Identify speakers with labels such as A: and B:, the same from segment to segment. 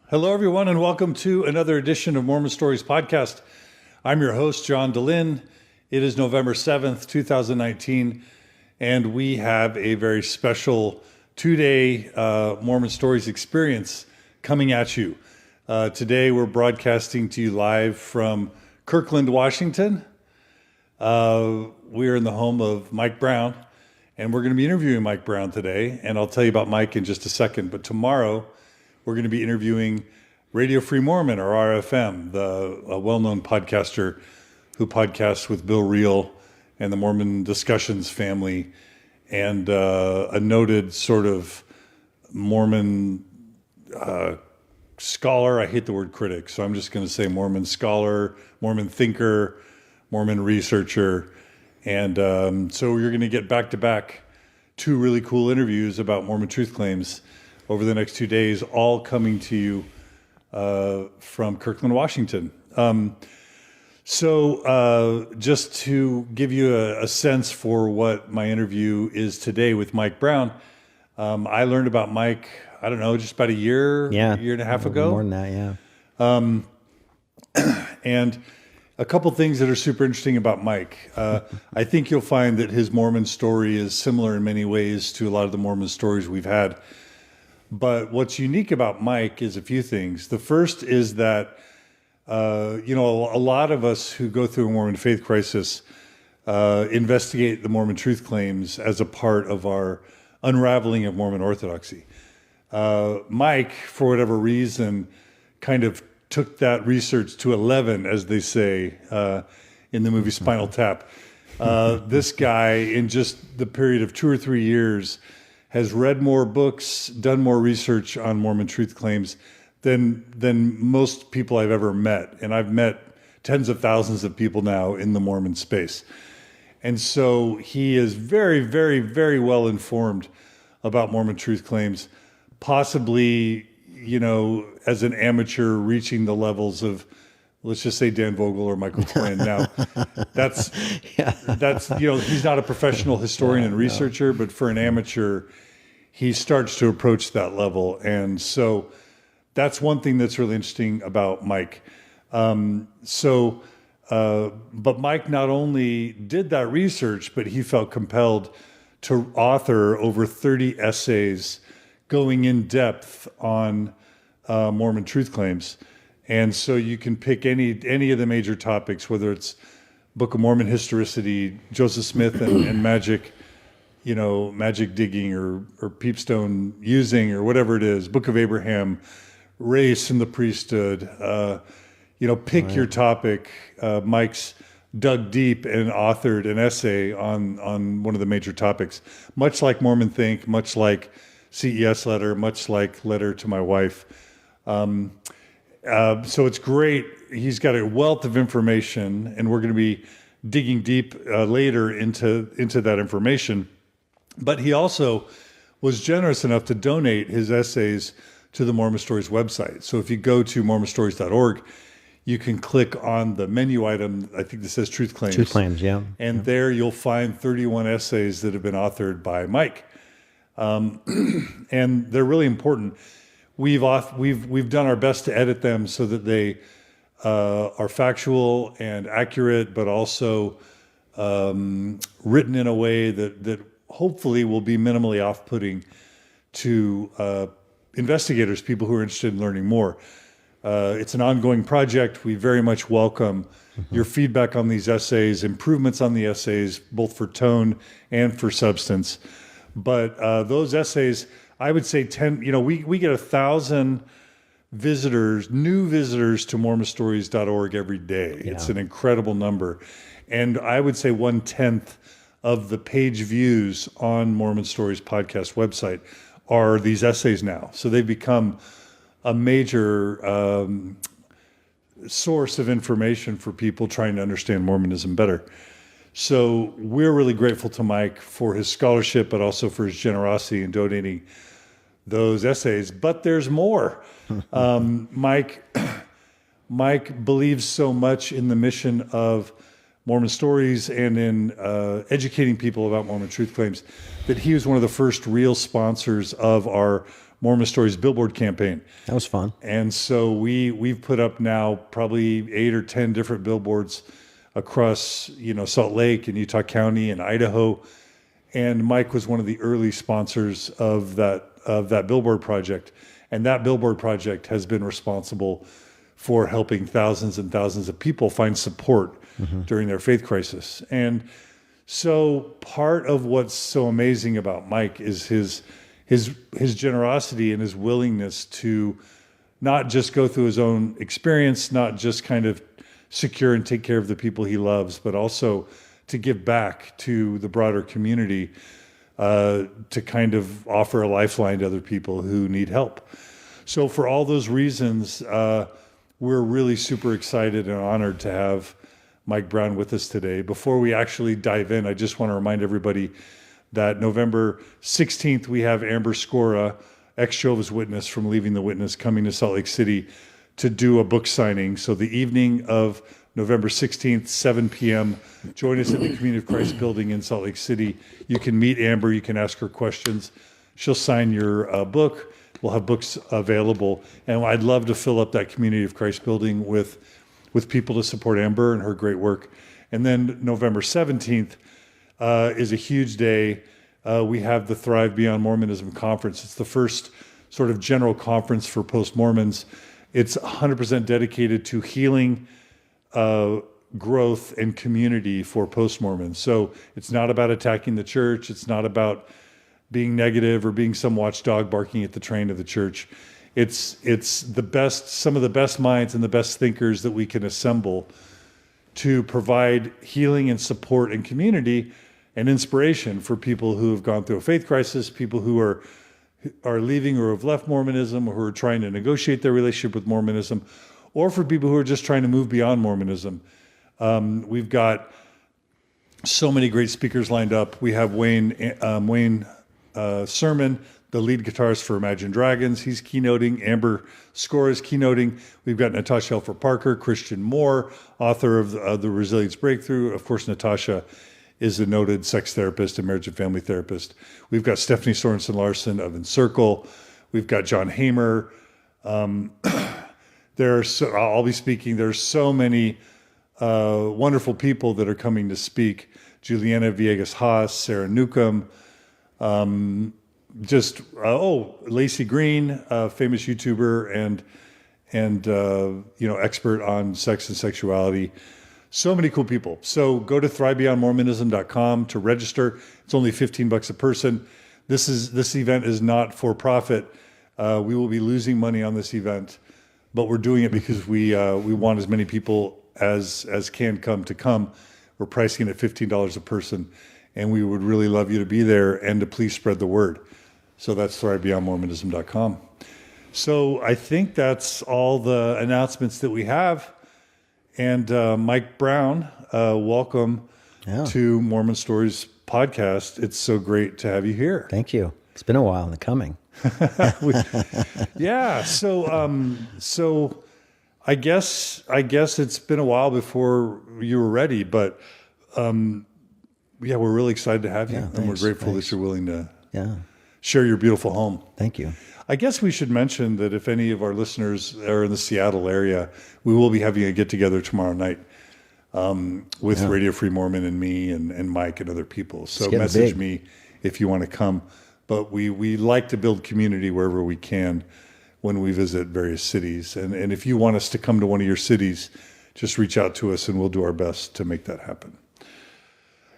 A: Hello, everyone, and welcome to another edition of Mormon Stories Podcast. I'm your host, John DeLynn. It is November 7th, 2019, and we have a very special two-day Mormon Stories experience coming at you. Today, we're broadcasting to you live from Kirkland, Washington. We're in the home of Mike Brown, and we're going to be interviewing Mike Brown today, and I'll tell you about Mike in just a second. But tomorrow, we're going to be interviewing Radio Free Mormon, or RFM, a well-known podcaster who podcasts with Bill Reel and the Mormon Discussions family, and a noted sort of Mormon scholar. I hate the word critic, so I'm just going to say Mormon scholar, Mormon thinker, Mormon researcher. And so you're going to get back-to-back two really cool interviews about Mormon Truth Claims over the next 2 days, all coming to you from Kirkland, Washington. So just to give you a sense for what my interview is today with Mike Brown, I learned about Mike, I don't know, just about a year and a half ago.
B: More than that, yeah.
A: And a couple things that are super interesting about Mike. I think you'll find that his Mormon story is similar in many ways to a lot of the Mormon stories we've had. But what's unique about Mike is a few things. The first is that, a lot of us who go through a Mormon faith crisis investigate the Mormon Truth Claims as a part of our unraveling of Mormon orthodoxy. Mike, for whatever reason, kind of took that research to 11, as they say in the movie Spinal Tap. This guy, in just the period of 2 or 3 years, has read more books, done more research on Mormon Truth Claims than most people I've ever met. And I've met tens of thousands of people now in the Mormon space. And so he is very, very, very well informed about Mormon Truth Claims, possibly, as an amateur reaching the levels of, let's just say, Dan Vogel or Michael Quinn. Now, that's he's not a professional historian and researcher, but for an amateur, he starts to approach that level. And so that's one thing that's really interesting about Mike. But Mike not only did that research, but he felt compelled to author over 30 essays going in depth on Mormon Truth Claims. And so you can pick any of the major topics, whether it's Book of Mormon historicity, Joseph Smith and magic, magic digging or peepstone using or whatever it is, Book of Abraham, race and the priesthood, pick your topic. Mike's dug deep and authored an essay on one of the major topics, much like Mormon Think, much like CES Letter, much like Letter to My Wife. So it's great. He's got a wealth of information, and we're going to be digging deep later into that information. But he also was generous enough to donate his essays to the Mormon Stories website. So if you go to mormonstories.org, you can click on the menu item, I think this says Truth Claims.
B: Truth Claims, yeah.
A: And there you'll find 31 essays that have been authored by Mike. And they're really important. We've done our best to edit them so that they are factual and accurate, but also written in a way that hopefully will be minimally off-putting to investigators, people who are interested in learning more. It's an ongoing project. We very much welcome your feedback on these essays, improvements on the essays, both for tone and for substance. But those essays, I would say we get 1,000 visitors, new visitors to mormonstories.org every day. Yeah. It's an incredible number. And I would say 1/10 of the page views on Mormon Stories Podcast website are these essays now. So they've become a major source of information for people trying to understand Mormonism better. So we're really grateful to Mike for his scholarship, but also for his generosity in donating those essays. But there's more. Mike believes so much in the mission of Mormon Stories and in educating people about Mormon Truth Claims that he was one of the first real sponsors of our Mormon Stories billboard campaign.
B: That was fun.
A: And so we've put up now probably 8 or 10 different billboards across, Salt Lake and Utah County and Idaho. And Mike was one of the early sponsors of that billboard project. And that billboard project has been responsible for helping thousands and thousands of people find support during their faith crisis. And so part of what's so amazing about Mike is his generosity and his willingness to not just go through his own experience, not just kind of secure and take care of the people he loves, but also to give back to the broader community, to kind of offer a lifeline to other people who need help. So for all those reasons, we're really super excited and honored to have Mike Brown with us today. Before we actually dive in, I just want to remind everybody that November 16th, we have Amber Scora, ex-Jehovah's Witness from Leaving the Witness, coming to Salt Lake City to do a book signing. So the evening of November 16th, 7 p.m., join us at the Community of Christ building in Salt Lake City. You can meet Amber. You can ask her questions. She'll sign your book. We'll have books available. And I'd love to fill up that Community of Christ building with people to support Amber and her great work. And then November 17th is a huge day. We have the Thrive Beyond Mormonism Conference. It's the first sort of general conference for post-Mormons. It's 100% dedicated to healing, growth, and community for post-Mormons. So it's not about attacking the church. It's not about being negative or being some watchdog barking at the train of the church. It's the best, some of the best minds and the best thinkers that we can assemble to provide healing and support and community and inspiration for people who have gone through a faith crisis, people who are leaving or have left Mormonism, or who are trying to negotiate their relationship with Mormonism, or for people who are just trying to move beyond Mormonism. We've got so many great speakers lined up. We have Wayne Sermon, the lead guitarist for Imagine Dragons. He's keynoting. Amber Scora is keynoting. We've got Natasha Helfer Parker, Christian Moore, author of the Resilience Breakthrough. Of course, Natasha is a noted sex therapist and marriage and family therapist. We've got Stephanie Sorensen Larson of Encircle. We've got John Hamer. I'll be speaking. There's so many wonderful people that are coming to speak. Juliana Villegas Haas, Sarah Newcomb, Lacey Green, famous YouTuber and expert on sex and sexuality. So many cool people. So go to thrivebeyondmormonism.com to register. It's only $15 a person. This event is not for profit. We will be losing money on this event, but we're doing it because we want as many people as can come. We're pricing it at $15 a person, and we would really love you to be there and to please spread the word. So that's thrivebeyondmormonism.com. So I think that's all the announcements that we have. And Mike Brown, welcome to Mormon Stories Podcast. It's so great to have you here.
B: Thank you. It's been a while in the coming.
A: Yeah. So I guess it's been a while before you were ready, but we're really excited to have you, and we're grateful that you're willing to share your beautiful home.
B: Thank you.
A: I guess we should mention that if any of our listeners are in the Seattle area, we will be having a get-together tomorrow night with Radio Free Mormon and me and Mike and other people. So message me if you want to come. But we like to build community wherever we can when we visit various cities. And if you want us to come to one of your cities, just reach out to us and we'll do our best to make that happen.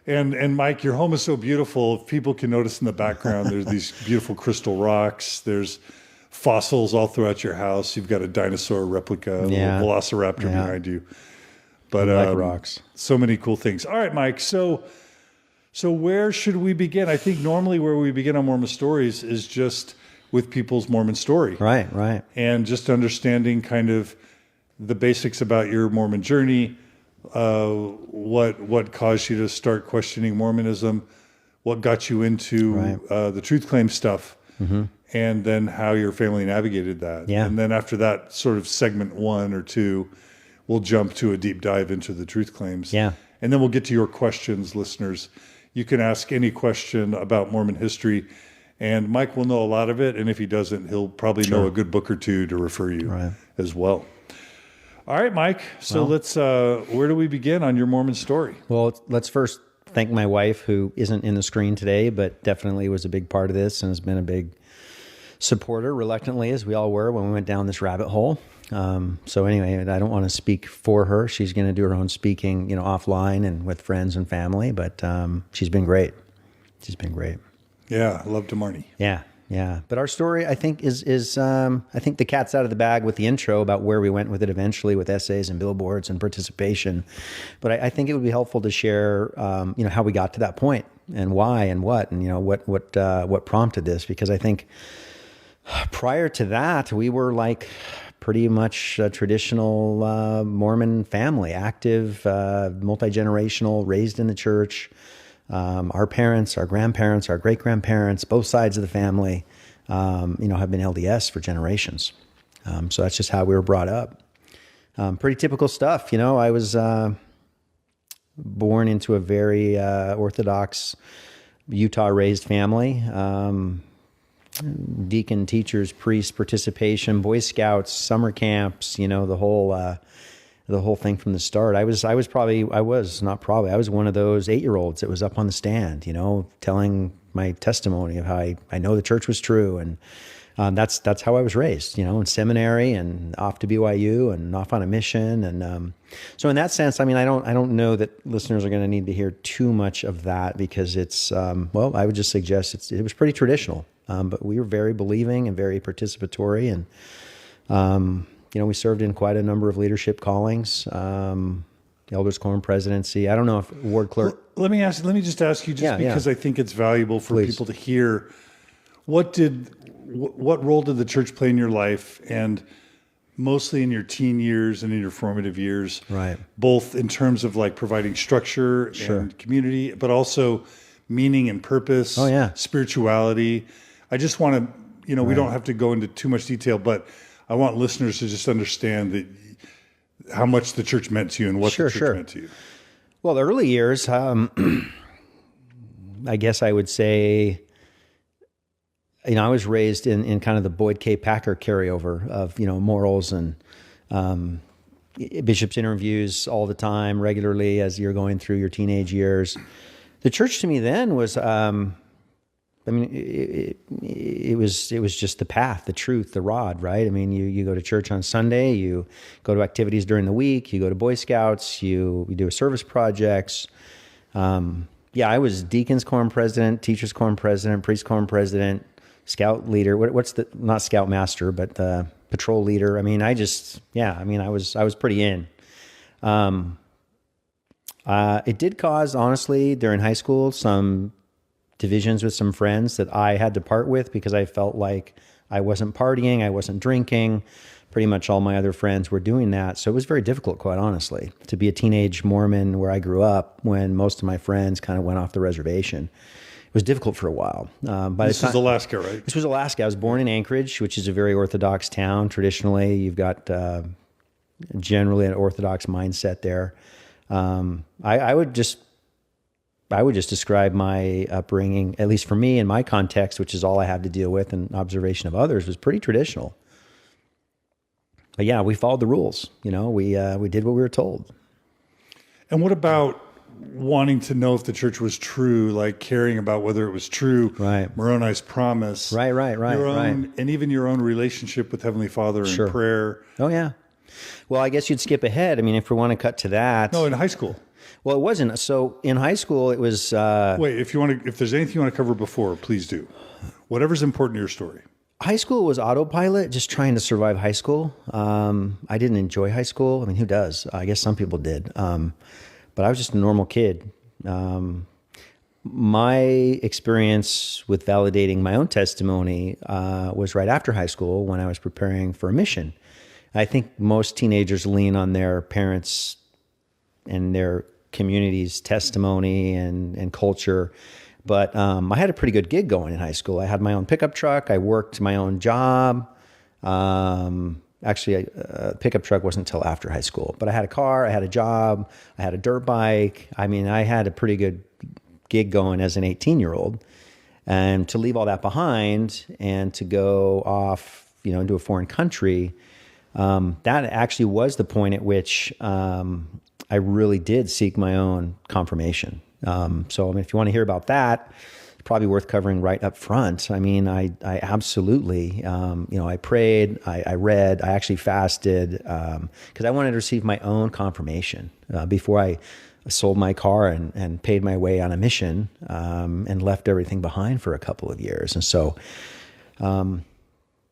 A: And Mike, your home is so beautiful. If people can notice in the background, there's these beautiful crystal rocks. There's fossils all throughout your house. You've got a dinosaur replica, a little velociraptor behind you. But
B: I like rocks.
A: So many cool things. All right, Mike. So where should we begin? I think normally where we begin on Mormon Stories is just with people's Mormon story.
B: Right.
A: And just understanding kind of the basics about your Mormon journey, what caused you to start questioning Mormonism, what got you into the Truth Claims stuff, and then how your family navigated that.
B: Yeah.
A: And then after that sort of segment 1 or 2, we'll jump to a deep dive into the Truth Claims.
B: Yeah.
A: And then we'll get to your questions, listeners. You can ask any question about Mormon history, And Mike will know a lot of it, and if he doesn't, he'll probably know a good book or two to refer you as well. All right, Mike. So let's, where do we begin on your Mormon story?
B: Well, let's first thank my wife, who isn't in the screen today, but definitely was a big part of this and has been a big supporter, reluctantly, as we all were when we went down this rabbit hole. So anyway, I don't want to speak for her. She's going to do her own speaking, offline and with friends and family, but she's been great. She's been great.
A: Yeah, I love Marnie.
B: Yeah. But our story, I think, is I think the cat's out of the bag with the intro about where we went with it eventually, with essays and billboards and participation. But I think it would be helpful to share, how we got to that point and why and what, and what prompted this. Because I think prior to that, we were like pretty much a traditional Mormon family, active, multi-generational, raised in the church. Our parents, our grandparents, our great-grandparents, both sides of the family, have been LDS for generations. So that's just how we were brought up. Pretty typical stuff. I was born into a very Orthodox Utah-raised family. Deacon, teachers, priests, participation, Boy Scouts, summer camps, the whole thing from the start. I was one of those 8-year-olds that was up on the stand, telling my testimony of how I know the church was true. And that's how I was raised, in seminary and off to BYU and off on a mission. And so in that sense, I don't know that listeners are going to need to hear too much of that, because it's, I would just suggest it was pretty traditional. But we were very believing and very participatory. And, we served in quite a number of leadership callings, elders quorum presidency. I don't know if ward clerk.
A: Let me just ask you, because I think it's valuable for people to hear. What role did the church play in your life, and mostly in your teen years and in your formative years? Right. Both in terms of like providing structure and community, but also meaning and purpose. Spirituality. I just want to, we don't have to go into too much detail, but I want listeners to just understand that how much the church meant to you and what the church meant to you.
B: Well, the early years, I guess I would say, I was raised in kind of the Boyd K. Packer carryover of, morals and bishop's interviews all the time, regularly as you're going through your teenage years. The church to me then was, it was just the path, the truth, the rod, right? You go to church on Sunday, you go to activities during the week, you go to Boy Scouts, you do service projects. I was deacons quorum president, teachers quorum president, priest quorum president, scout leader. What's the, not scout master, but the patrol leader. I was pretty in. It did cause, honestly, during high school, some divisions with some friends that I had to part with, because I felt like I wasn't partying, I wasn't drinking. Pretty much all my other friends were doing that. So it was very difficult, quite honestly, to be a teenage Mormon where I grew up when most of my friends kind of went off the reservation. It was difficult for a while.
A: This was Alaska, right?
B: This was Alaska. I was born in Anchorage, which is a very Orthodox town. Traditionally, you've got generally an Orthodox mindset there. I would just describe my upbringing, at least for me in my context, which is all I have to deal with, and observation of others, was pretty traditional. But yeah, we followed the rules. We did what we were told.
A: And what about wanting to know if the church was true, like caring about whether it was true?
B: Right.
A: Moroni's promise.
B: Right.
A: And even your own relationship with Heavenly Father and prayer.
B: Oh yeah. Well, I guess you'd skip ahead. If we want to cut to that.
A: No, in high school.
B: Well, it wasn't. So in high school, it was.
A: Wait, if there's anything you want to cover before, please do. Whatever's important to your story.
B: High school was autopilot, just trying to survive high school. I didn't enjoy high school. Who does? I guess some people did. But I was just a normal kid. My experience with validating my own testimony was right after high school, when I was preparing for a mission. I think most teenagers lean on their parents and their community's testimony and culture. But I had a pretty good gig going in high school. I had my own pickup truck. I worked my own job. Actually, a pickup truck wasn't until after high school. But I had a car, I had a job, I had a dirt bike. I had a pretty good gig going as an 18-year-old. And to leave all that behind and to go off, into a foreign country, that actually was the point at which I really did seek my own confirmation. So if you want to hear about that, it's probably worth covering right up front. I mean, I absolutely, I prayed, I read, I actually fasted, because I wanted to receive my own confirmation before I sold my car and paid my way on a mission, and left everything behind for a couple of years. And so,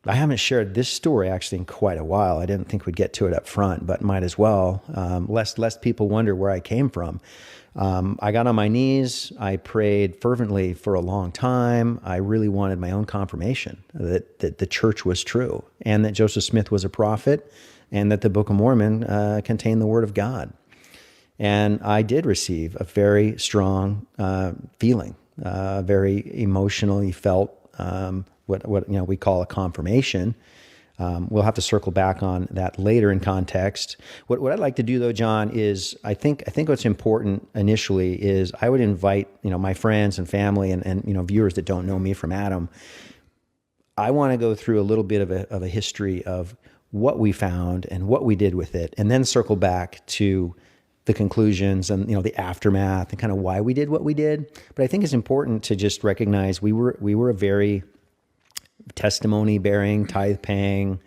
B: I haven't shared this story actually in quite a while. I didn't think we'd get to it up front, but might as well, lest people wonder where I came from. I got on my knees. I prayed fervently for a long time. I really wanted my own confirmation that the church was true, and that Joseph Smith was a prophet, and that the Book of Mormon contained the Word of God. And I did receive a very strong feeling, very emotionally felt, what we call a confirmation. We'll have to circle back on that later in context. What I'd like to do though, John, is I think what's important initially is I would invite my friends and family and viewers that don't know me from Adam. I want to go through a little bit of a history of what we found and what we did with it, and then circle back to the conclusions and the aftermath and kind of why we did what we did. But I think it's important to just recognize we were a very testimony-bearing, tithe-paying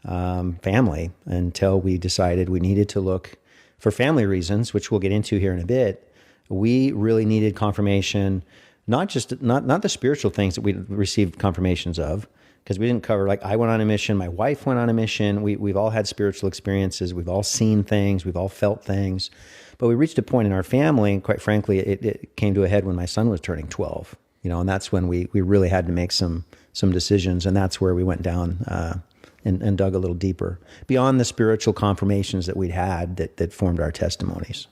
B: family until we decided we needed to look for family reasons, which we'll get into here in a bit. We really needed confirmation, not the spiritual things that we received confirmations of, because we didn't cover, like I went on a mission, my wife went on a mission, we've all had spiritual experiences, we've all seen things, we've all felt things, but we reached a point in our family, and quite frankly, it came to a head when my son was turning 12, and that's when we really had to make some decisions, and that's where we went down and dug a little deeper, beyond the spiritual confirmations that we'd had that formed our testimonies.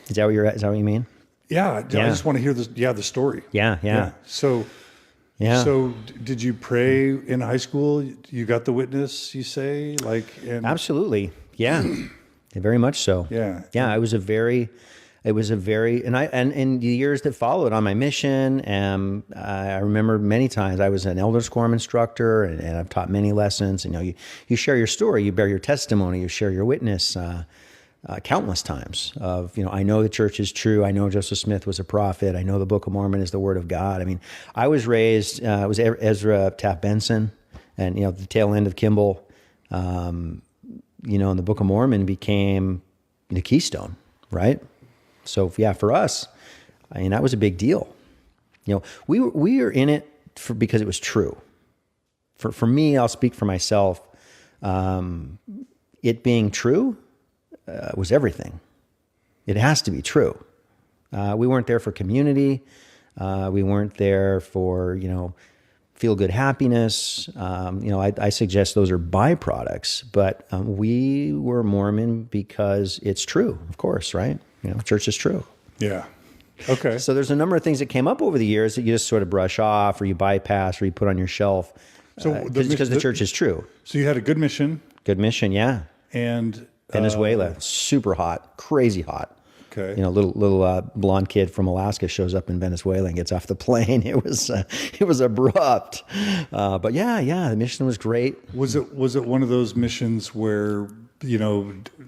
B: Is that what you mean?
A: Yeah, I just want to hear the story.
B: Yeah.
A: So did you pray in high school? You got the witness, you say?
B: Absolutely. Yeah. Very much so.
A: Yeah.
B: Yeah. It was a very, and in the years that followed on my mission, I remember many times I was an elders quorum instructor, and I've taught many lessons, and you share your story, you bear your testimony, you share your witness, countless times of, I know the church is true. I know Joseph Smith was a prophet. I know the Book of Mormon is the Word of God. I mean, I was raised, it was Ezra Taft Benson, and, the tail end of Kimball, and the Book of Mormon became the keystone, right? So yeah, for us, that was a big deal. We were in it because it was true. For me, I'll speak for myself. It being true was everything. It has to be true. We weren't there for community. We weren't there for, feel good happiness. I suggest those are byproducts, but we were Mormon because it's true, of course, right? Church is true.
A: Yeah. Okay.
B: So there's a number of things that came up over the years that you just sort of brush off, or you bypass, or you put on your shelf, because the church is true.
A: So you had a good mission.
B: Good mission, yeah.
A: And
B: Venezuela, super hot, crazy hot.
A: Okay.
B: Little blonde kid from Alaska shows up in Venezuela and gets off the plane. It was abrupt, but yeah, the mission was great.
A: Was it one of those missions where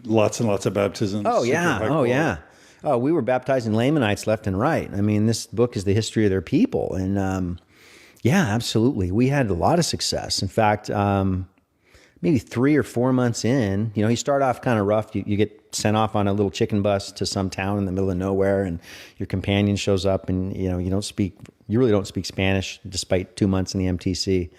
A: lots and lots of baptisms?
B: Oh yeah. Oh, we were baptizing Lamanites left and right. I mean, this book is the history of their people, and yeah, absolutely, we had a lot of success. In fact, maybe 3 or 4 months in, you start off kind of rough. You get sent off on a little chicken bus to some town in the middle of nowhere, and your companion shows up, and you really don't speak Spanish despite 2 months in the MTC.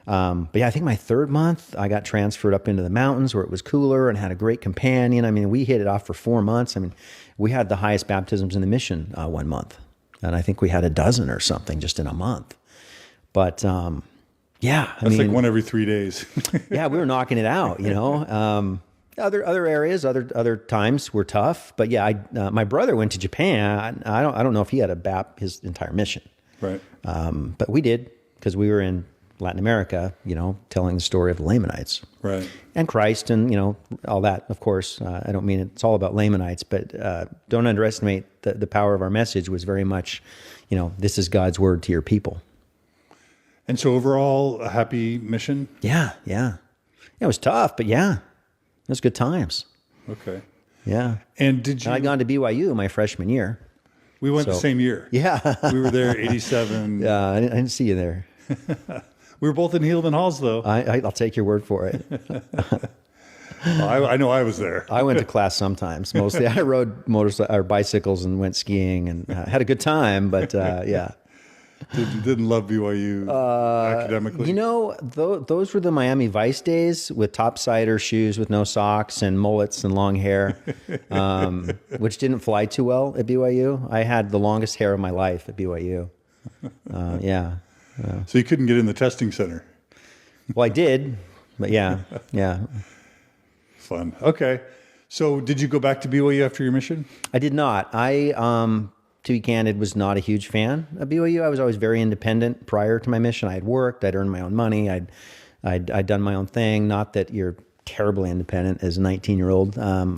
B: But yeah, I think my 3rd month, I got transferred up into the mountains where it was cooler and had a great companion. I mean, we hit it off for 4 months. I mean, we had the highest baptisms in the mission 1 month, and I think we had a dozen or something just in a month. But yeah,
A: that's like one every 3 days.
B: Yeah, we were knocking it out. Other areas, other times were tough, but yeah, my brother went to Japan. I don't know if he had his entire mission,
A: right?
B: But we did, because we were in Latin America, telling the story of the Lamanites,
A: right?
B: And Christ, and all that. Of course, I don't mean it's all about Lamanites, but don't underestimate the power of our message. Was very much, this is God's word to your people.
A: And so overall, a happy mission?
B: Yeah. It was tough, but yeah, it was good times.
A: Okay.
B: Yeah.
A: And did you...
B: And I'd gone to BYU my freshman year.
A: We went the same year.
B: Yeah.
A: We were there 87.
B: Yeah, I didn't see you there.
A: We were both in Helaman Halls, though.
B: I'll take your word for it.
A: Well, I know I was there.
B: I went to class sometimes. Mostly I rode bicycles and went skiing and had a good time, but yeah.
A: Didn't love BYU academically?
B: You know, those were the Miami Vice days with topsider shoes with no socks and mullets and long hair, which didn't fly too well at BYU. I had the longest hair of my life at BYU. Yeah.
A: So you couldn't get in the testing center?
B: Well, I did, but yeah.
A: Fun. Okay. So did you go back to BYU after your mission?
B: I did not. To be candid, was not a huge fan of BYU. I was always very independent prior to my mission. I had worked, I'd earned my own money, I'd done my own thing. Not that you're terribly independent as a 19-year-old. I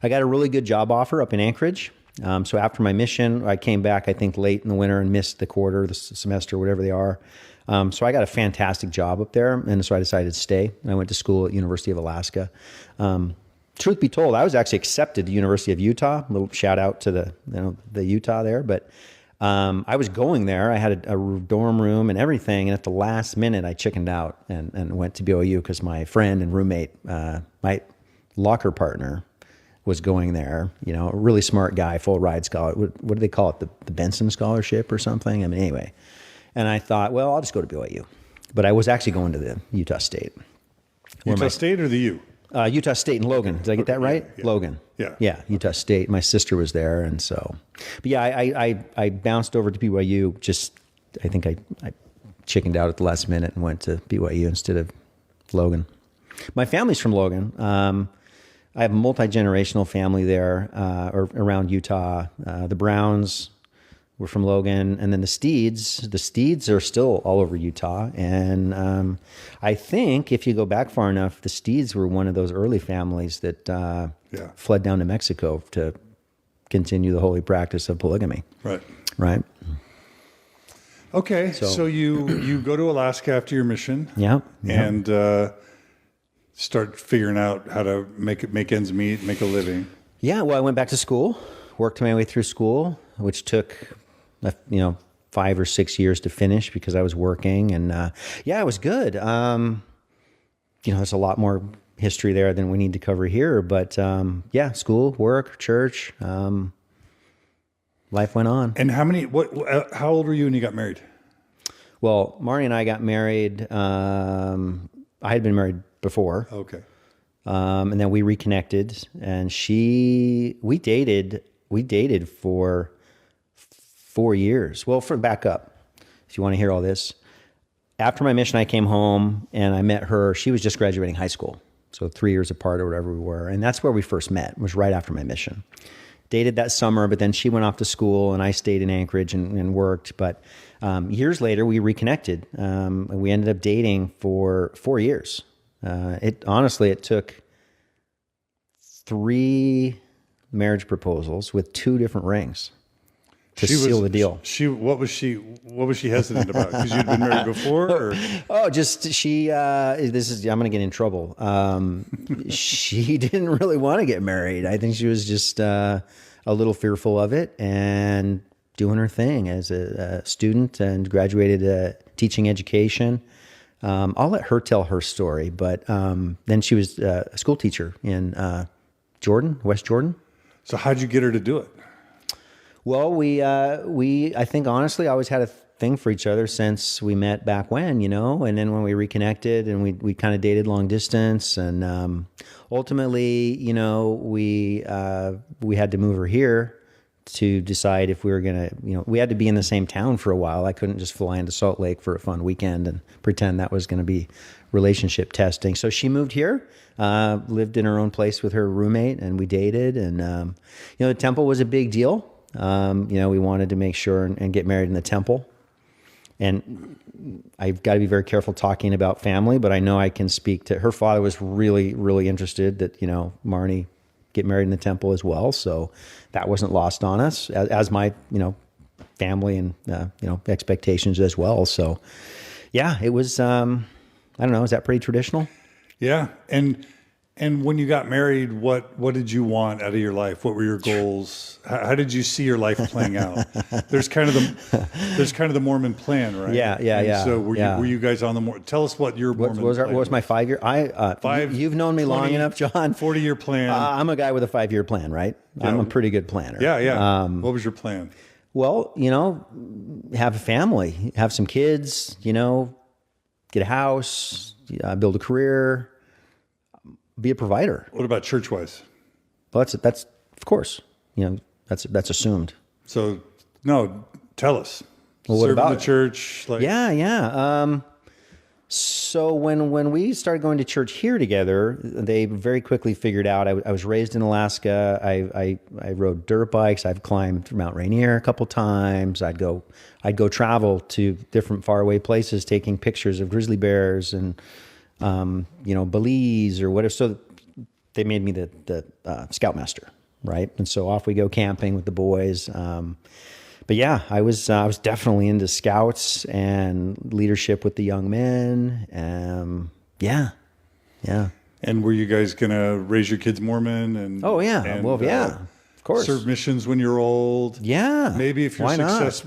B: got a really good job offer up in Anchorage. So after my mission, I came back, I think late in the winter and missed the quarter, the semester, whatever they are. So I got a fantastic job up there, and so I decided to stay. I went to school at University of Alaska. Truth be told, I was actually accepted to University of Utah. A little shout out to the Utah there, but I was going there. I had a dorm room and everything, and at the last minute, I chickened out and went to BYU because my friend and roommate, my locker partner, was going there. You know, a really smart guy, full ride scholar. What do they call it? The Benson Scholarship or something? I mean, anyway. And I thought, well, I'll just go to BYU. But I was actually going to the Utah State.
A: Utah State or the U?
B: Utah State in Logan. Did I get that right?
A: Yeah.
B: Logan.
A: Yeah.
B: Utah State. My sister was there, and so. But yeah, I bounced over to BYU. I think I chickened out at the last minute and went to BYU instead of Logan. My family's from Logan. I have a multi-generational family there, or around Utah. The Browns were from Logan, and then the Steeds are still all over Utah. And I think if you go back far enough, the Steeds were one of those early families that fled down to Mexico to continue the holy practice of polygamy. Right.
A: Okay, so you go to Alaska after your mission.
B: Yeah.
A: And start figuring out how to make ends meet, make a living.
B: Yeah, well, I went back to school, worked my way through school, which took 5 or 6 years to finish because I was working, and it was good. There's a lot more history there than we need to cover here, but school, work, church, life went on.
A: And how old were you when you got married?
B: Well, Marnie and I got married. I had been married before.
A: Okay.
B: And then we reconnected, and we dated for 4 years. Well, back up, if you want to hear all this. After my mission, I came home and I met her. She was just graduating high school, so 3 years apart or whatever we were. And that's where we first met. It was right after my mission. Dated that summer, but then she went off to school and I stayed in Anchorage and worked. But years later, we reconnected. We ended up dating for 4 years. It took 3 marriage proposals with 2 different rings to seal the deal.
A: What was she hesitant about? Because you'd been married before? Or?
B: Oh, just I'm going to get in trouble. She didn't really want to get married. I think she was just a little fearful of it and doing her thing as a student, and graduated teaching education. I'll let her tell her story, but then she was a school teacher in West Jordan.
A: So how'd you get her to do it?
B: Well, I think honestly always had a thing for each other since we met back when, and then when we reconnected and we kind of dated long distance, and ultimately, we had to move her here to decide if we were going to, we had to be in the same town for a while. I couldn't just fly into Salt Lake for a fun weekend and pretend that was going to be relationship testing. So she moved here, lived in her own place with her roommate, and we dated. And, the temple was a big deal. We wanted to make sure and get married in the temple. And I've got to be very careful talking about family, but I know I can speak to her father. Was really, really interested that, Marnie get married in the temple as well. So that wasn't lost on us, as my, family and, expectations as well. So yeah, it was, I don't know. Is that pretty traditional?
A: Yeah. And when you got married, what did you want out of your life? What were your goals? How did you see your life playing out? There's kind of the Mormon plan, right?
B: Yeah.
A: So were you guys on the tell us what your Mormon
B: What
A: plan
B: was my 5 year? You've known me
A: 20,
B: long enough, John.
A: 40-year plan.
B: I'm a guy with a 5-year plan, right? I'm a pretty good planner.
A: Yeah. What was your plan?
B: Well, have a family, have some kids, get a house, build a career, be a provider.
A: What about church-wise?
B: Well, that's of course, that's assumed.
A: So, no, tell us.
B: Well, what about
A: the church?
B: Yeah. So when we started going to church here together, they very quickly figured out I was raised in Alaska. I rode dirt bikes. I've climbed Mount Rainier a couple times. I'd go travel to different faraway places, taking pictures of grizzly bears and Belize or whatever. So they made me the scoutmaster, right? And so off we go camping with the boys. But yeah, I was definitely into scouts and leadership with the young men. Yeah.
A: And were you guys gonna raise your kids Mormon? And
B: Oh yeah,
A: and,
B: of course.
A: Serve missions when you're old.
B: Yeah.
A: Maybe if you're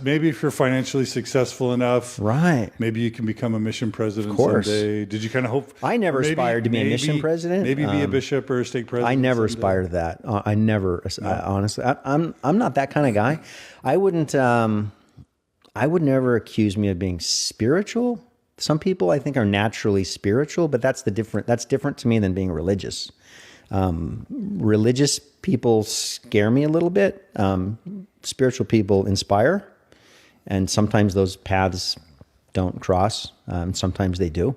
A: maybe if you're financially successful enough,
B: right?
A: Maybe you can become a mission president
B: of course.
A: someday. Did you kind of hope?
B: I never aspired to be a mission president.
A: Maybe be a bishop or a stake president.
B: I never aspired to that. I never. No. Honestly, I'm not that kind of guy. I wouldn't. I would never accuse me of being spiritual. Some people I think are naturally spiritual, but that's different to me than being religious. Religious people scare me a little bit. Spiritual people inspire, and sometimes those paths don't cross. Sometimes they do.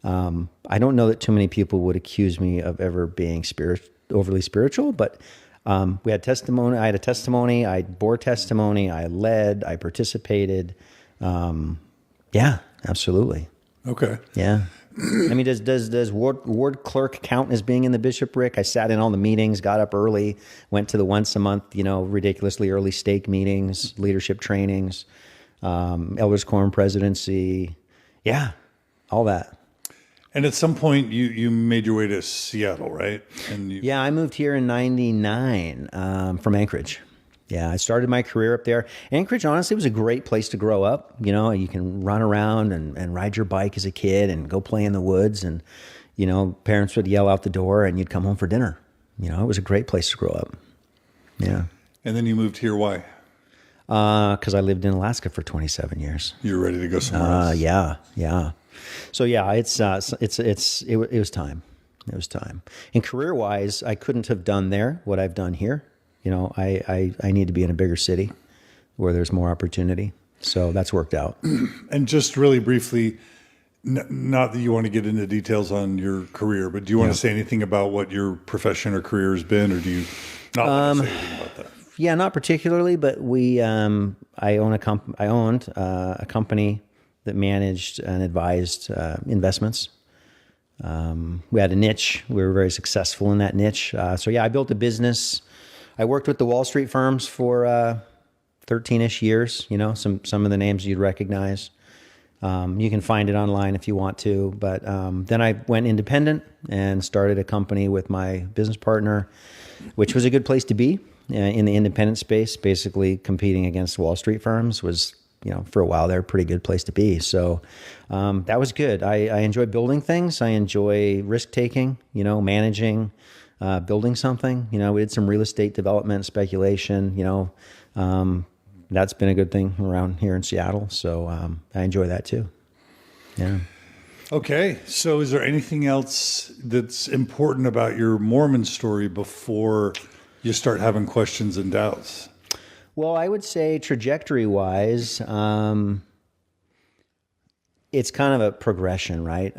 B: I don't know that too many people would accuse me of ever being overly spiritual, but we had testimony. I had a testimony. I bore testimony. I led. I participated. Yeah, absolutely.
A: Okay.
B: Yeah. I mean, does ward clerk count as being in the bishopric? I sat in all the meetings, got up early, went to the once a month, ridiculously early stake meetings, leadership trainings, elders quorum presidency. Yeah, all that.
A: And at some point, you made your way to Seattle, right?
B: Yeah, I moved here in '99 from Anchorage. Yeah, I started my career up there. Anchorage, honestly, was a great place to grow up. You can run around and ride your bike as a kid and go play in the woods. And, parents would yell out the door and you'd come home for dinner. It was a great place to grow up. Yeah.
A: And then you moved here. Why?
B: Because I lived in Alaska for 27 years.
A: You were ready to go somewhere else.
B: Yeah. So yeah, it was time. It was time. And career-wise, I couldn't have done there what I've done here. I need to be in a bigger city where there's more opportunity. So that's worked out.
A: And just really briefly, not that you want to get into details on your career, but do you want to say anything about what your profession or career has been, or do you not want to say anything about that?
B: Yeah, not particularly, but I owned a company that managed and advised investments. We had a niche. We were very successful in that niche. So yeah, I built a business. I worked with the Wall Street firms for 13-ish years, some of the names you'd recognize. You can find it online if you want to. But then I went independent and started a company with my business partner, which was a good place to be in the independent space. Basically competing against Wall Street firms was, for a while there, a pretty good place to be. So that was good. I enjoy building things. I enjoy risk-taking, managing, building something. We did some real estate development, speculation, that's been a good thing around here in Seattle. So I enjoy that too. Yeah.
A: Okay. So is there anything else that's important about your Mormon story before you start having questions and doubts?
B: Well, I would say trajectory-wise, it's kind of a progression, right?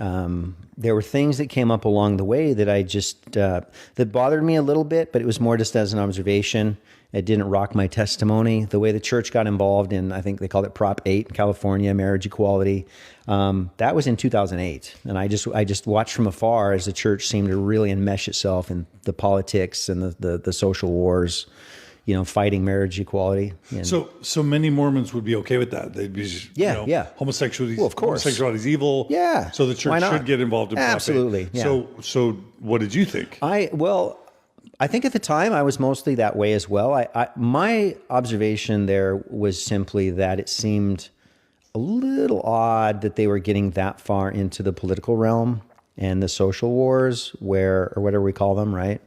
B: There were things that came up along the way that I just, that bothered me a little bit, but it was more just as an observation. It didn't rock my testimony. The way the church got involved in, I think they called it Prop 8 in California, marriage equality, that was in 2008. And I just watched from afar as the church seemed to really enmesh itself in the politics and the social wars, fighting marriage equality. And
A: So many Mormons would be okay with that. They'd be, homosexuality.
B: Well, of course.
A: Homosexuality is evil.
B: Yeah.
A: So the church should get involved in prophet.
B: Absolutely. Yeah.
A: So what did you think?
B: I think at the time I was mostly that way as well. My observation there was simply that it seemed a little odd that they were getting that far into the political realm and the social wars, or whatever we call them, right?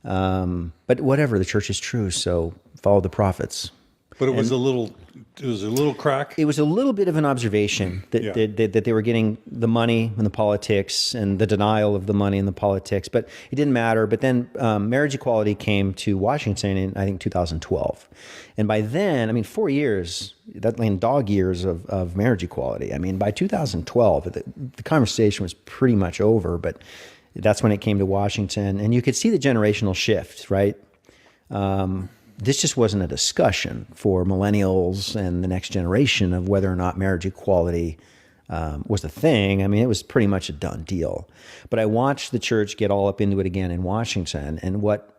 B: But whatever, the church is true, so follow the prophets.
A: But it was a little crack.
B: It was a little bit of an observation that they were getting the money and the politics and the denial of the money and the politics, but it didn't matter. But then marriage equality came to Washington in, I think, 2012. And by then, 4 years, dog years of marriage equality. By 2012, the conversation was pretty much over, but that's when it came to Washington. And you could see the generational shift, right? This just wasn't a discussion for millennials and the next generation of whether or not marriage equality was a thing. It was pretty much a done deal. But I watched the church get all up into it again in Washington. And what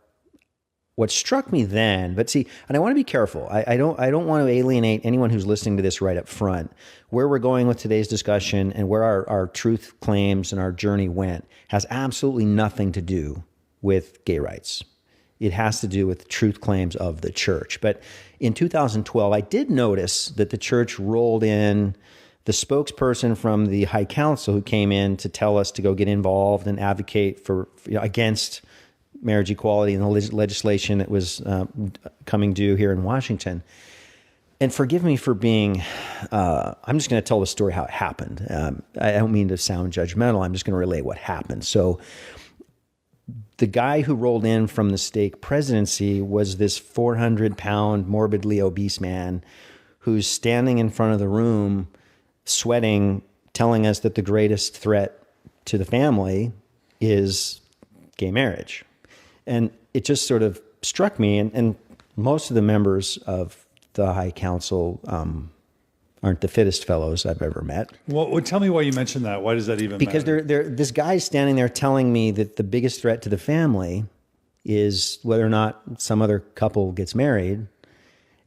B: struck me then, but see, and I want to be careful. I don't want to alienate anyone who's listening to this right up front. Where we're going with today's discussion and where our truth claims and our journey went has absolutely nothing to do with gay rights. It has to do with truth claims of the church. But in 2012, I did notice that the church rolled in the spokesperson from the High Council who came in to tell us to go get involved and advocate for against marriage equality and the legislation that was coming due here in Washington. And forgive me for being, I'm just going to tell the story how it happened. I don't mean to sound judgmental. I'm just going to relay what happened. So the guy who rolled in from the stake presidency was this 400-pound, morbidly obese man who's standing in front of the room, sweating, telling us that the greatest threat to the family is gay marriage. And it just sort of struck me, and most of the members of the High Council aren't the fittest fellows I've ever met.
A: Well, tell me why you mentioned that. Why does that even
B: because
A: matter?
B: This guy's standing there telling me that the biggest threat to the family is whether or not some other couple gets married.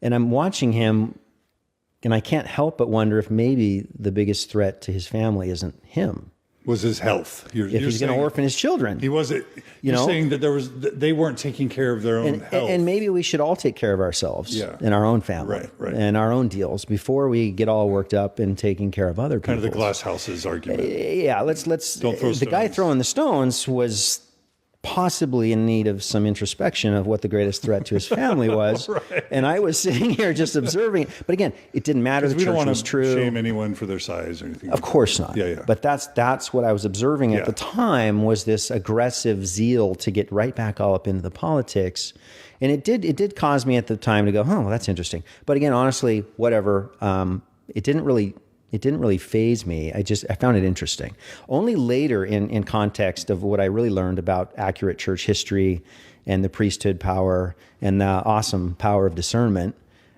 B: And I'm watching him, and I can't help but wonder if maybe the biggest threat to his family isn't him.
A: Was his health.
B: If he's going to orphan his children.
A: He wasn't. You're saying that they weren't taking care of their own health.
B: And maybe we should all take care of ourselves and our own family and our own deals before we get all worked up in taking care of other people.
A: Kind of the glass houses argument.
B: Yeah, let's.
A: Don't throw stones.
B: The guy throwing the stones was possibly in need of some introspection of what the greatest threat to his family was. And I was sitting here just observing it. But again, it didn't matter. The church was true. We don't want to
A: shame anyone for their size or anything.
B: Of course not.
A: Yeah.
B: But that's what I was observing at the time, was this aggressive zeal to get right back all up into the politics. And it did cause me at the time to go, well, that's interesting. But again, honestly, whatever. It didn't really faze me. I found it interesting. Only later in context of what I really learned about accurate church history and the priesthood power and the awesome power of discernment,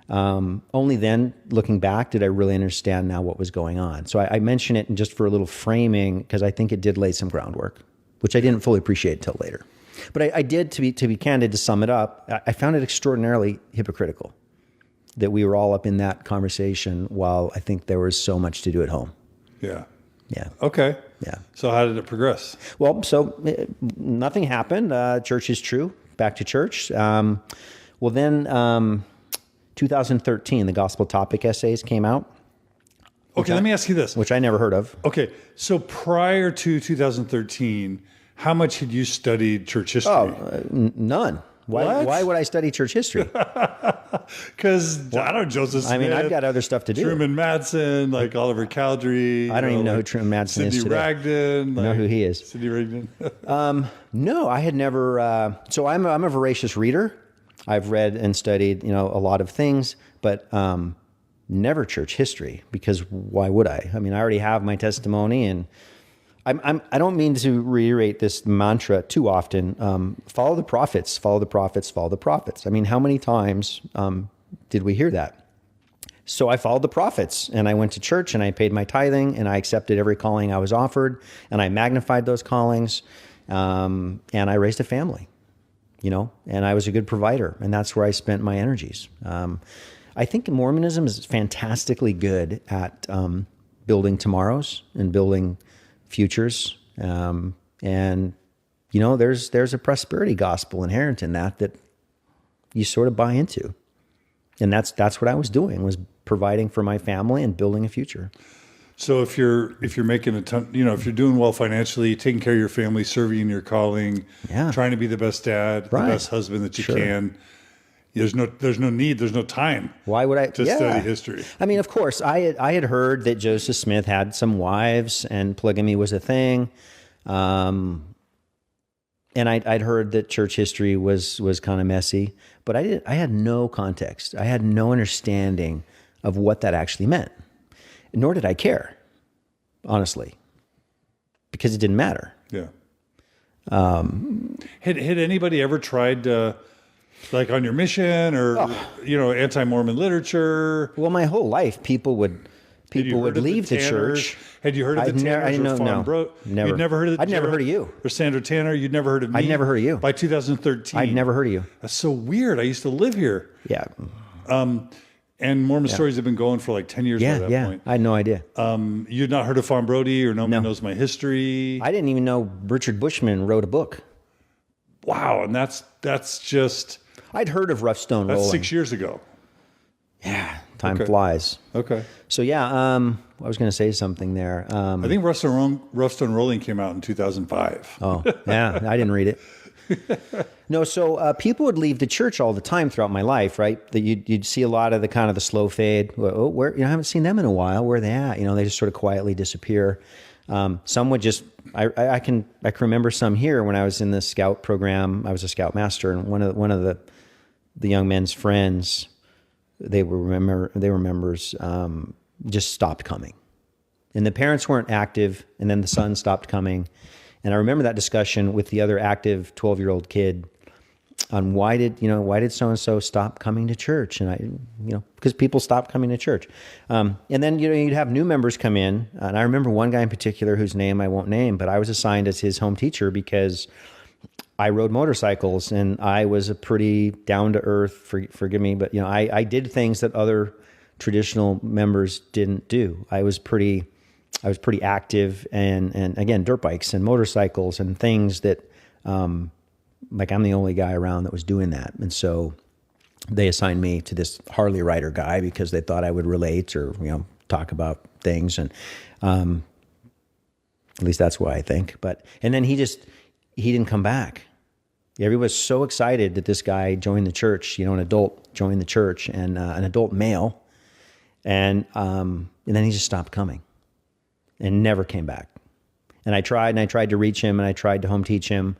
B: only then, looking back, did I really understand now what was going on. So I mention it just for a little framing because I think it did lay some groundwork, which I didn't fully appreciate until later. But I did, to be candid, to sum it up, I found it extraordinarily hypocritical that we were all up in that conversation while I think there was so much to do at home.
A: Yeah.
B: Yeah.
A: Okay.
B: Yeah.
A: So how did it progress?
B: Well, so nothing happened. Church is true. Back to church. Then 2013, the Gospel Topic essays came out.
A: Okay, let me ask you this.
B: Which I never heard of.
A: Okay, so prior to 2013, how much had you studied church history?
B: None. Why would I study church history?
A: Because, I don't know, Joseph Smith.
B: I've got other stuff to do.
A: Truman Madsen, like Oliver Cowdery.
B: I don't even know who Truman Madsen is today.
A: Sidney Rigdon.
B: I know who he is.
A: Sidney Rigdon.
B: No, I had never. So I'm a voracious reader. I've read and studied, a lot of things, but never church history, because why would I? I already have my testimony, and I don't mean to reiterate this mantra too often. Follow the prophets, follow the prophets, follow the prophets. How many times did we hear that? So I followed the prophets, and I went to church, and I paid my tithing, and I accepted every calling I was offered, and I magnified those callings, and I raised a family. and I was a good provider, and that's where I spent my energies. I think Mormonism is fantastically good at building tomorrows and building futures. And, there's a prosperity gospel inherent in that you sort of buy into. And that's what I was doing, was providing for my family and building a future.
A: So if you're making a ton, if you're doing well financially, taking care of your family, serving in your calling, trying to be the best dad, the best husband that you can, there's no need, there's no time.
B: Why would I
A: study history?
B: I mean, of course, I had heard that Joseph Smith had some wives and polygamy was a thing. And I'd heard that church history was kind of messy, but I had no context. I had no understanding of what that actually meant. Nor did I care, honestly, because it didn't matter.
A: Yeah. Had anybody ever tried, like on your mission or AntiMormon Literature?
B: Well, my whole life, people would leave the church.
A: Had you heard of the Tanners or Fawn Bro?
B: Never.
A: You'd never heard of
B: I'd never heard of you.
A: Or Sandra Tanner? You'd never heard of me?
B: I'd never heard of you.
A: By 2013.
B: I'd never heard of you.
A: That's so weird. I used to live here.
B: Yeah.
A: And Mormon Stories have been going for like 10 years by that point.
B: I had no idea.
A: You'd not heard of Fawn Brody or Nobody Knows My History?
B: I didn't even know Richard Bushman wrote a book.
A: Wow. And that's just...
B: I'd heard of Rough Stone Rolling.
A: That's 6 years ago.
B: Yeah. Time flies.
A: Okay.
B: So I was going to say something there.
A: I think Rough Stone Rolling came out in 2005.
B: Oh, yeah. I didn't read it. No, so people would leave the church all the time throughout my life, right? That you'd see a lot of the slow fade. Oh, where I haven't seen them in a while. Where are they at? They just sort of quietly disappear. Some would just. I can remember some here when I was in the scout program. I was a scout master, and one of the young men's friends, they were members, just stopped coming, and the parents weren't active, and then the son stopped coming. And I remember that discussion with the other active 12-year-old kid on why did so-and-so stop coming to church? And because people stopped coming to church. And then, you'd have new members come in. And I remember one guy in particular whose name I won't name, but I was assigned as his home teacher because I rode motorcycles and I was a pretty down-to-earth, forgive me, but, I did things that other traditional members didn't do. I was pretty active and again, dirt bikes and motorcycles and things that, I'm the only guy around that was doing that. And so they assigned me to this Harley rider guy because they thought I would relate or, talk about things. And, at least that's why I think, and then he didn't come back. Everybody was so excited that this guy joined the church, an adult joined the church and, an adult male. And then he just stopped coming. And never came back. And I tried to reach him and I tried to home teach him.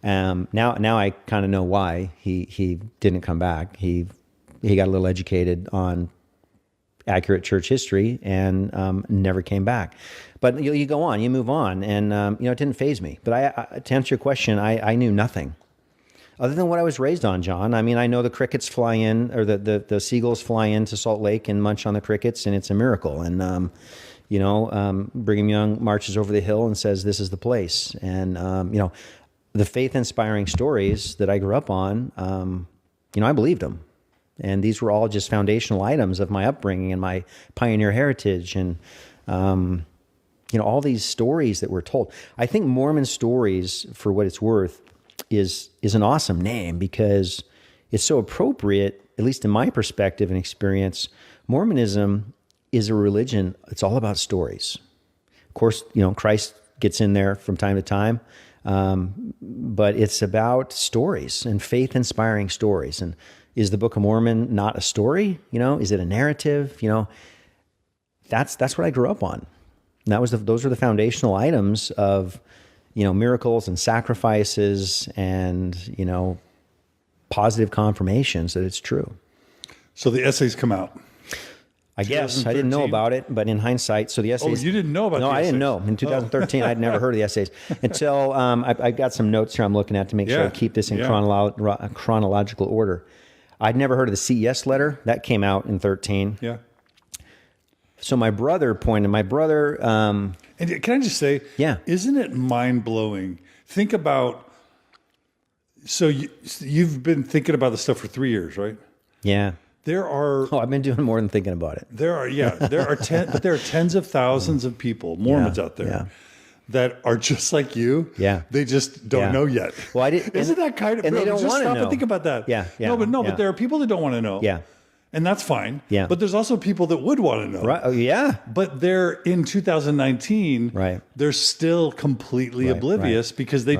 B: Now I kind of know why he didn't come back. He got a little educated on accurate church history and never came back. But you go on, you move on, and it didn't faze me. But to answer your question, I knew nothing other than what I was raised on, John. I mean, I know the crickets fly in, or the seagulls fly into Salt Lake and munch on the crickets, and it's a miracle. And Brigham Young marches over the hill and says, "This is the place." And the faith-inspiring stories that I grew up on, I believed them. And these were all just foundational items of my upbringing and my pioneer heritage. And, all these stories that were told. I think Mormon Stories, for what it's worth, is an awesome name because it's so appropriate, at least in my perspective and experience. Mormonism is a religion. It's all about stories. Of course, Christ gets in there from time to time. But it's about stories and faith-inspiring stories. And is the Book of Mormon not a story? Is it a narrative? That's what I grew up on. And those were the foundational items of, miracles and sacrifices and, positive confirmations that it's true.
A: So the essays come out.
B: I guess I didn't know about it, but in hindsight, so the essays.
A: Oh, you didn't know about?
B: No,
A: the
B: I
A: essays.
B: didn't know. In 2013, I'd never heard of the essays until I got some notes here. I'm looking at to make sure I keep this in chronological order. I'd never heard of the CES letter that came out in 13.
A: Yeah.
B: So my brother.
A: And can I just say,
B: yeah,
A: isn't it mind blowing? Think about So you've been thinking about this stuff for 3 years, right?
B: Yeah.
A: There are
B: Oh, I've been doing more than thinking about it.
A: there are tens of thousands of people, Mormons out there, that are just like you.
B: Yeah.
A: They just don't know yet.
B: Well, I didn't.
A: Isn't that kind of?
B: And they don't
A: just
B: want to
A: stop
B: know.
A: and think about that.
B: Yeah.
A: But there are people that don't want to know.
B: Yeah.
A: And that's fine.
B: Yeah.
A: But there's also people that would want to know.
B: Right. Oh, yeah.
A: But they're in 2019.
B: Right.
A: They're still completely oblivious because they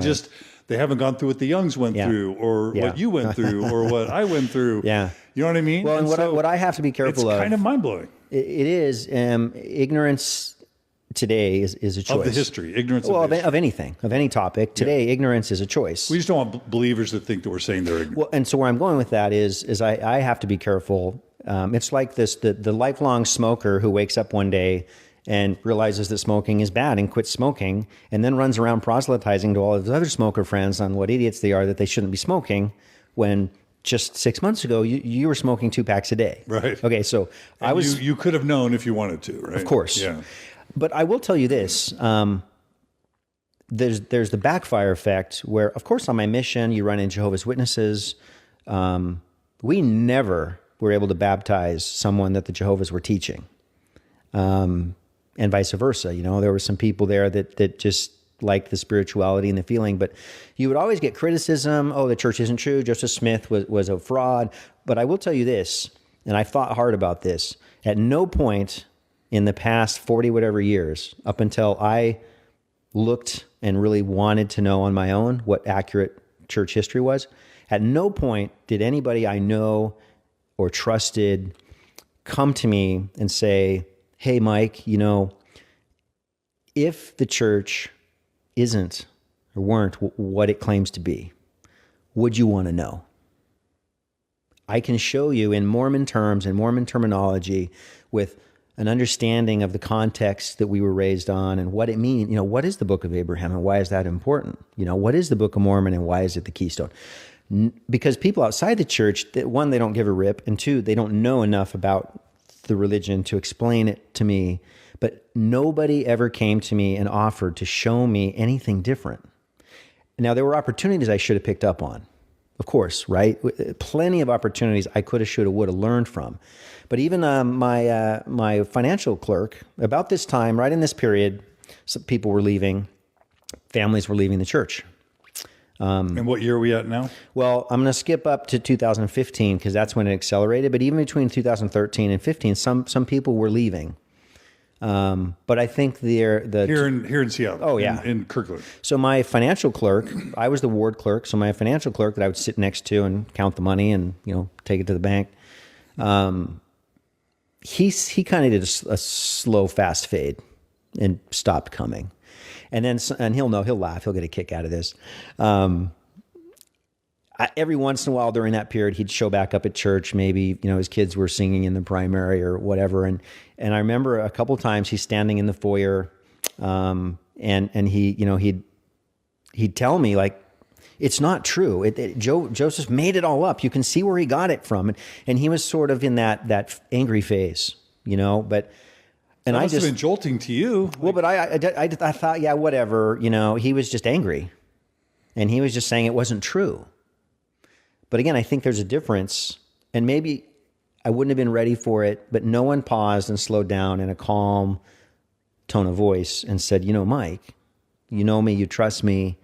A: haven't gone through what the Youngs went through, or what you went through, or what I went through.
B: Yeah.
A: You know what I mean?
B: Well, and what I have to be careful of.
A: It's kind of mind blowing.
B: It is. Ignorance today is a choice.
A: Of the history. Ignorance
B: of anything, of any topic. Today, ignorance is a choice.
A: We just don't want believers to think that we're saying they're ignorant.
B: Well, and so where I'm going with that is I have to be careful. It's like the lifelong smoker who wakes up one day and realizes that smoking is bad and quits smoking, and then runs around proselytizing to all of his other smoker friends on what idiots they are that they shouldn't be smoking, when just 6 months ago you were smoking 2 packs a day.
A: Right.
B: Okay, so
A: you could have known if you wanted to, right?
B: Of course.
A: Yeah.
B: But I will tell you this. There's the backfire effect where, of course, on my mission, you run into Jehovah's Witnesses. We never were able to baptize someone that the Jehovah's were teaching. And vice versa. You know, there were some people there that just liked the spirituality and the feeling, but you would always get criticism. Oh, the church isn't true. Joseph Smith was a fraud. But I will tell you this, and I thought hard about this. At no point in the past 40 whatever years, up until I looked and really wanted to know on my own what accurate church history was, at no point did anybody I know or trusted come to me and say, hey, Mike, you know, if the church isn't or weren't what it claims to be, would you want to know? I can show you in Mormon terms and Mormon terminology with an understanding of the context that we were raised on and what it means. You know, what is the Book of Abraham and why is that important? You know, what is the Book of Mormon and why is it the keystone? Because people outside the church, one, they don't give a rip, and two, they don't know enough about the religion to explain it to me. But nobody ever came to me and offered to show me anything different. Now, there were opportunities I should have picked up on, of course, right? Plenty of opportunities I could have, should have, would have learned from. But even my financial clerk, about this time, right in this period, some people were leaving, families were leaving the church.
A: And what year are we at now?
B: Well, I'm going to skip up to 2015 because that's when it accelerated. But even between 2013 and 15, some people were leaving. But I think here
A: in Seattle.
B: Oh yeah,
A: in Kirkland. So
B: my financial clerk, I was the ward clerk. So my financial clerk that I would sit next to and count the money and take it to the bank. He kind of did a slow, fast fade and stopped coming. And he'll laugh. He'll get a kick out of this. Every once in a while during that period, he'd show back up at church. Maybe, his kids were singing in the primary or whatever. And I remember a couple times he's standing in the foyer, and he'd tell me, like, it's not true. Joseph made it all up. You can see where he got it from. And he was sort of in that angry phase, but. And
A: that must have been jolting to you.
B: Well, but I thought, yeah, whatever. He was just angry, and he was just saying it wasn't true. But again, I think there's a difference, and maybe I wouldn't have been ready for it, but no one paused and slowed down in a calm tone of voice and said, Mike, you know me, you trust me,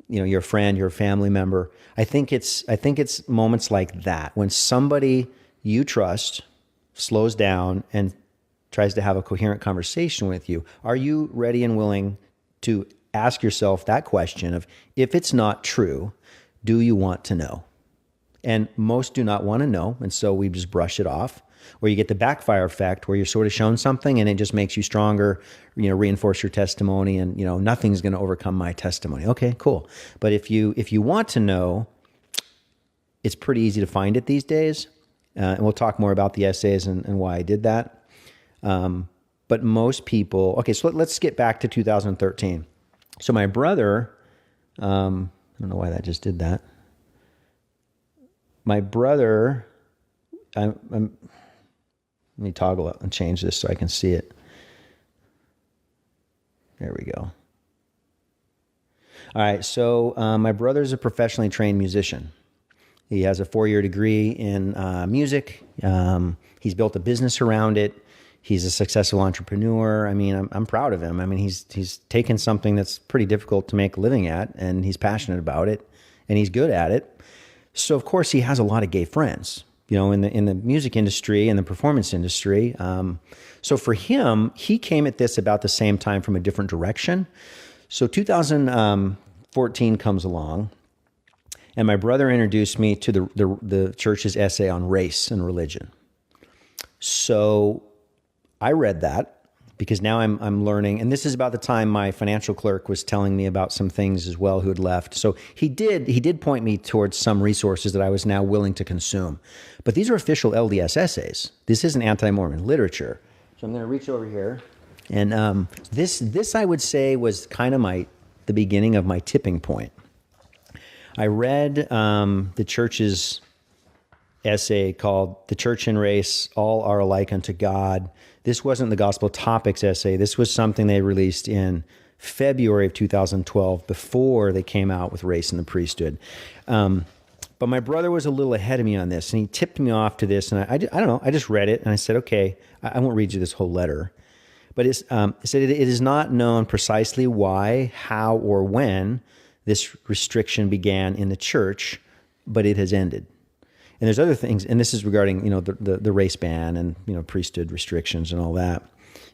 B: you're a friend, you're a family member. I think it's moments like that when somebody you trust slows down and tries to have a coherent conversation with you. Are you ready and willing to ask yourself that question of, if it's not true, do you want to know? And most do not want to know, and so we just brush it off. Or you get the backfire effect where you're sort of shown something and it just makes you stronger, reinforce your testimony, and nothing's going to overcome my testimony. Okay, cool. But if you want to know, it's pretty easy to find it these days. And we'll talk more about the essays and why I did that. But most people, okay, so let's get back to 2013. So my brother, I don't know why that just did that. My brother, let me toggle it and change this so I can see it. There we go. All right. So my brother's a professionally trained musician. He has a 4-year degree in music. He's built a business around it. He's a successful entrepreneur. I mean, I'm proud of him. I mean, he's taken something that's pretty difficult to make a living at, and he's passionate about it, and he's good at it. So of course he has a lot of gay friends, you know, in the music industry and the performance industry. So for him, he came at this about the same time from a different direction. So 2014 comes along, and my brother introduced me to the church's essay on race and religion. So I read that because now I'm learning, and this is about the time my financial clerk was telling me about some things as well who had left. So he did point me towards some resources that I was now willing to consume. But these are official LDS essays. This isn't anti-Mormon literature. So I'm going to reach over here, and this I would say was kind of the beginning of my tipping point. I read the church's essay called "The Church and Race, All Are Alike Unto God." This wasn't the Gospel Topics essay. This was something they released in February of 2012 before they came out with Race and the Priesthood. But my brother was a little ahead of me on this, and he tipped me off to this. And I don't know, I just read it, and I said, okay, I won't read you this whole letter. But it said, it is not known precisely why, how, or when this restriction began in the church, but it has ended. And there's other things, and this is regarding, you know, the race ban and, you know, priesthood restrictions and all that.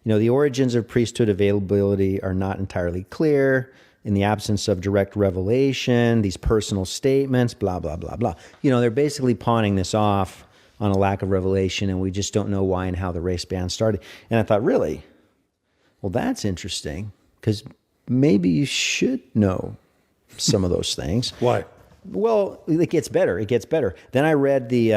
B: You know, the origins of priesthood availability are not entirely clear. In the absence of direct revelation, these personal statements, blah, blah, blah, blah. You know, they're basically pawning this off on a lack of revelation, and we just don't know why and how the race ban started. And I thought, really? Well, that's interesting, because maybe you should know some of those things.
A: Why?
B: Well, it gets better. It gets better. Then I read the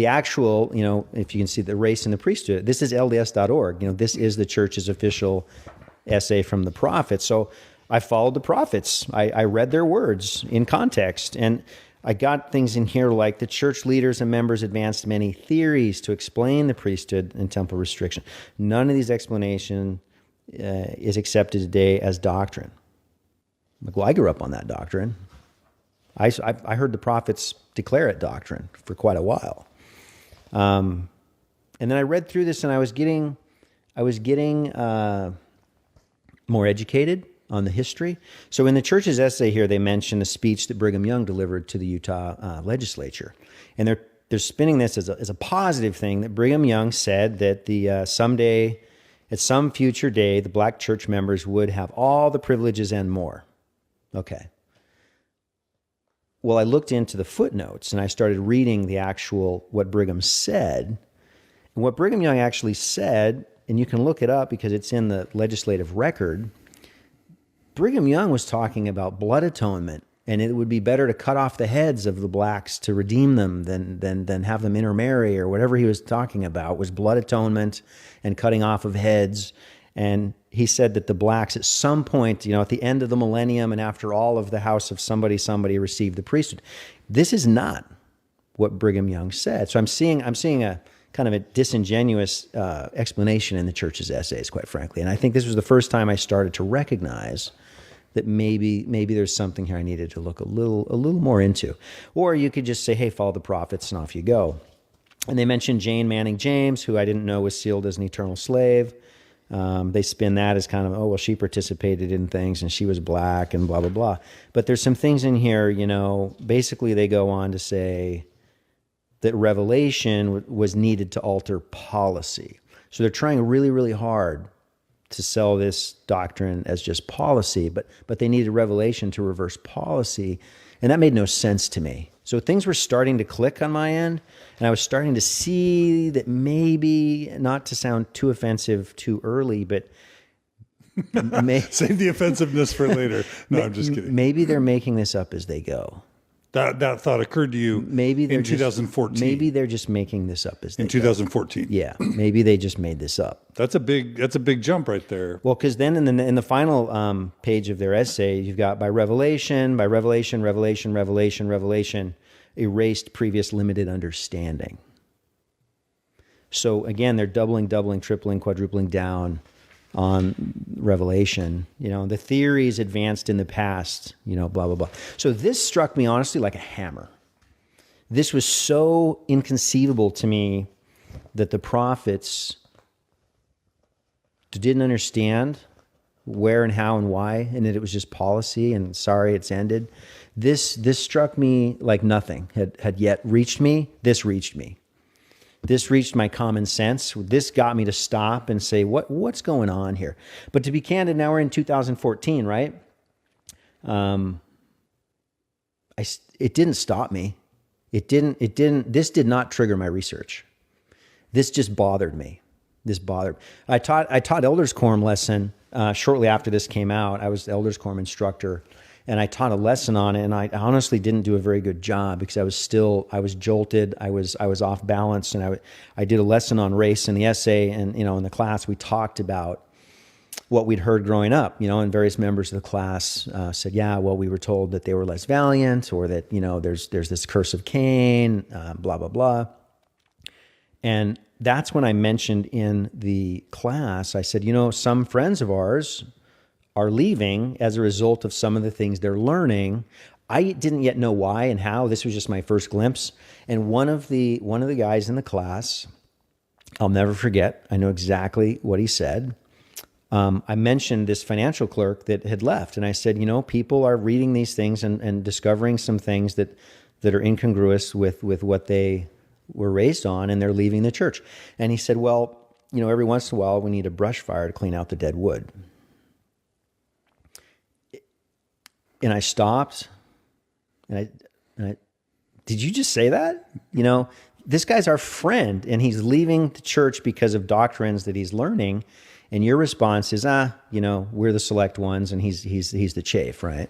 B: actual, you know, if you can see the Race and the Priesthood. This is LDS.org. You know, this is the church's official essay from the prophets. So I followed the prophets. I read their words in context. And I got things in here like the church leaders and members advanced many theories to explain the priesthood and temple restriction. None of these explanations is accepted today as doctrine. I'm like, well, I grew up on that doctrine. I heard the prophets declare it doctrine for quite a while. And then I read through this, and I was getting more educated on the history. So in the church's essay here, they mention a speech that Brigham Young delivered to the Utah legislature. And they're spinning this as a positive thing, that Brigham Young said that someday, at some future day, the black church members would have all the privileges and more. Okay. Well, I looked into the footnotes, and I started reading what Brigham said. And what Brigham Young actually said, and you can look it up because it's in the legislative record, Brigham Young was talking about blood atonement, and it would be better to cut off the heads of the blacks to redeem them than have them intermarry, or whatever he was talking about was blood atonement and cutting off of heads. And he said that the blacks at some point, you know, at the end of the millennium and after all of the house of somebody received the priesthood. This is not what Brigham Young said. So I'm seeing a kind of a disingenuous explanation in the church's essays, quite frankly. And I think this was the first time I started to recognize that maybe there's something here I needed to look a little more into. Or you could just say, hey, follow the prophets, and off you go. And they mentioned Jane Manning James, who I didn't know was sealed as an eternal slave. They spin that as kind of, oh, well, she participated in things and she was black and blah, blah, blah. But there's some things in here, you know, basically they go on to say that revelation was needed to alter policy. So they're trying really, really hard to sell this doctrine as just policy, but they needed revelation to reverse policy. And that made no sense to me. So things were starting to click on my end, and I was starting to see that maybe, not to sound too offensive too early, but
A: save the offensiveness for later. No, I'm just kidding.
B: Maybe they're making this up as they go.
A: That thought occurred to you in 2014.
B: Maybe they're just making this up as they
A: go. In 2014.
B: Yeah, maybe they just made this up.
A: That's a big jump right there.
B: Well, because then in the final page of their essay, you've got by revelation, erased previous limited understanding. So again, they're doubling, tripling, quadrupling down on Revelation. The theories advanced in the past, blah, blah, blah. So this struck me honestly like a hammer. This was so inconceivable to me that the prophets didn't understand where and how and why, and that it was just policy and sorry it's ended. This struck me like nothing had yet reached me. This reached me. This reached my common sense. This got me to stop and say, what's going on here? But to be candid, now we're in 2014, right? It didn't stop me. This did not trigger my research. This just bothered me. I taught Elders Quorum lesson shortly after this came out. I was the Elders Quorum instructor, and I taught a lesson on it, and I honestly didn't do a very good job because I was jolted, I was off balance, and I did a lesson on race in the essay, and in the class we talked about what we'd heard growing up, and various members of the class said, yeah, well, we were told that they were less valiant, or that, there's this curse of Cain, blah, blah, blah. And that's when I mentioned in the class, I said, some friends of ours are leaving as a result of some of the things they're learning. I didn't yet know why and how. This was just my first glimpse. And one of the guys in the class, I'll never forget, I know exactly what he said. I mentioned this financial clerk that had left, and I said, people are reading these things and discovering some things that are incongruous with what they were raised on, and they're leaving the church. And he said, well, every once in a while we need a brush fire to clean out the dead wood. And I stopped, and I did you just say that? This guy's our friend, and he's leaving the church because of doctrines that he's learning. And your response is, we're the select ones, and he's the chaff, right?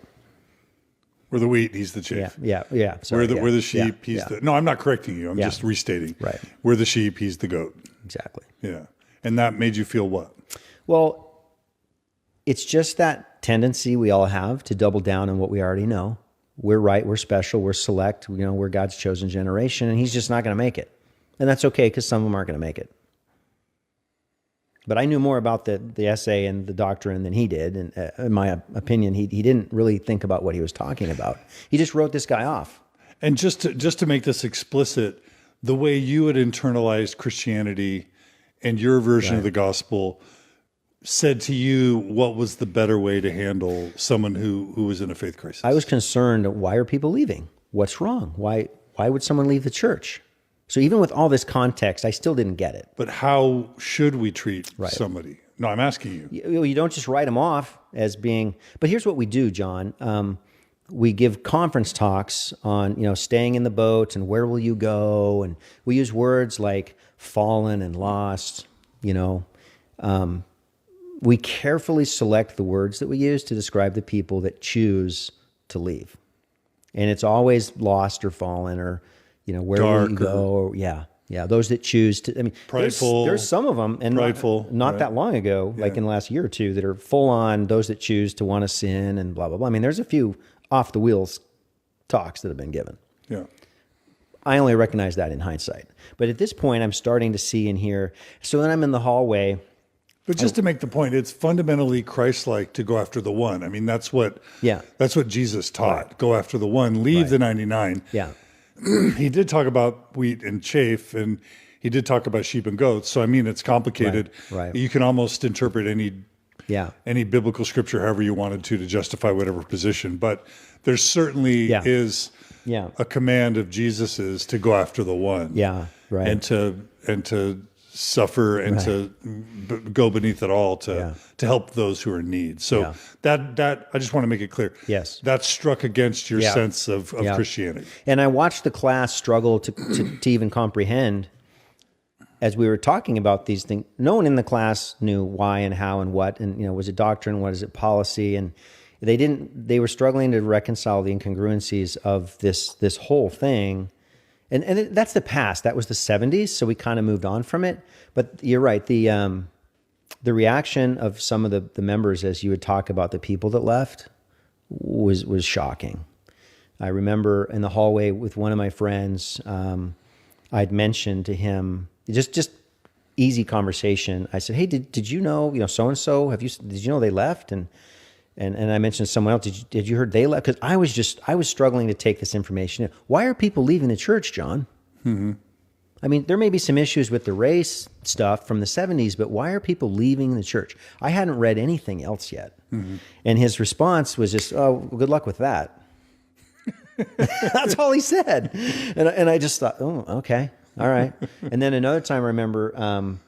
A: We're the wheat, he's the chaff.
B: Yeah. Sorry,
A: we're the sheep, he's the... No, I'm not correcting you. I'm just restating.
B: Right.
A: We're the sheep, he's the goat.
B: Exactly.
A: Yeah. And that made you feel what?
B: Well, it's just that tendency we all have to double down on what we already know. We're right, we're special, we're select, we're God's chosen generation, and he's just not going to make it. And that's okay, because some of them aren't going to make it. But I knew more about the essay and the doctrine than he did. And in my opinion, he didn't really think about what he was talking about. He just wrote this guy off.
A: And just to make this explicit, the way you had internalized Christianity and your version of the gospel said to you what was the better way to handle someone who was in a faith crisis.
B: I was concerned, why are people leaving? What's wrong? Why would someone leave the church? So even with all this context, I still didn't get it.
A: But how should we treat somebody? No, I'm asking you.
B: You don't just write them off as being... But here's what we do, John. We give conference talks on, staying in the boat and where will you go? And we use words like fallen and lost, we carefully select the words that we use to describe the people that choose to leave. And it's always lost or fallen or... where
A: Dark,
B: will you go? Or, yeah. Those that choose to,
A: prideful.
B: There's some of them, and
A: prideful,
B: not that long ago, like in the last year or two, that are full on those that choose to want to sin and blah, blah, blah. There's a few off the wheels talks that have been given.
A: Yeah.
B: I only recognize that in hindsight. But at this point, I'm starting to see and hear. So then I'm in the hallway.
A: But just to make the point, it's fundamentally Christ-like to go after the one. That's what Jesus taught. Right. Go after the one, leave the 99.
B: Yeah.
A: He did talk about wheat and chaff, and he did talk about sheep and goats. So, it's complicated.
B: Right.
A: You can almost interpret any biblical scripture however you wanted to justify whatever position. But there certainly is a command of Jesus's to go after the one.
B: Yeah, right.
A: And to suffer and to go beneath it all to help those who are in need. So that I just want to make it clear.
B: Yes.
A: That struck against your sense of Christianity.
B: And I watched the class struggle to even comprehend as we were talking about these things. No one in the class knew why and how and what, and was it doctrine, what is it policy, and they were struggling to reconcile the incongruencies of this whole thing. And that's the past. That was the 70s, so we kind of moved on from it. But you're right. The reaction of some of the members as you would talk about the people that left was shocking. I remember in the hallway with one of my friends, I'd mentioned to him, just easy conversation. I said, "Hey, did you know, so and so? Did you know they left?" And I mentioned someone else. Did you heard they left? Because I was struggling to take this information in. Why are people leaving the church, John? Mm-hmm. I mean, there may be some issues with the race stuff from the 70s, but why are people leaving the church? I hadn't read anything else yet. Mm-hmm. And his response was just, "Oh, good luck with that." That's all he said. And I just thought, "Oh, okay. All right." And then another time I remember,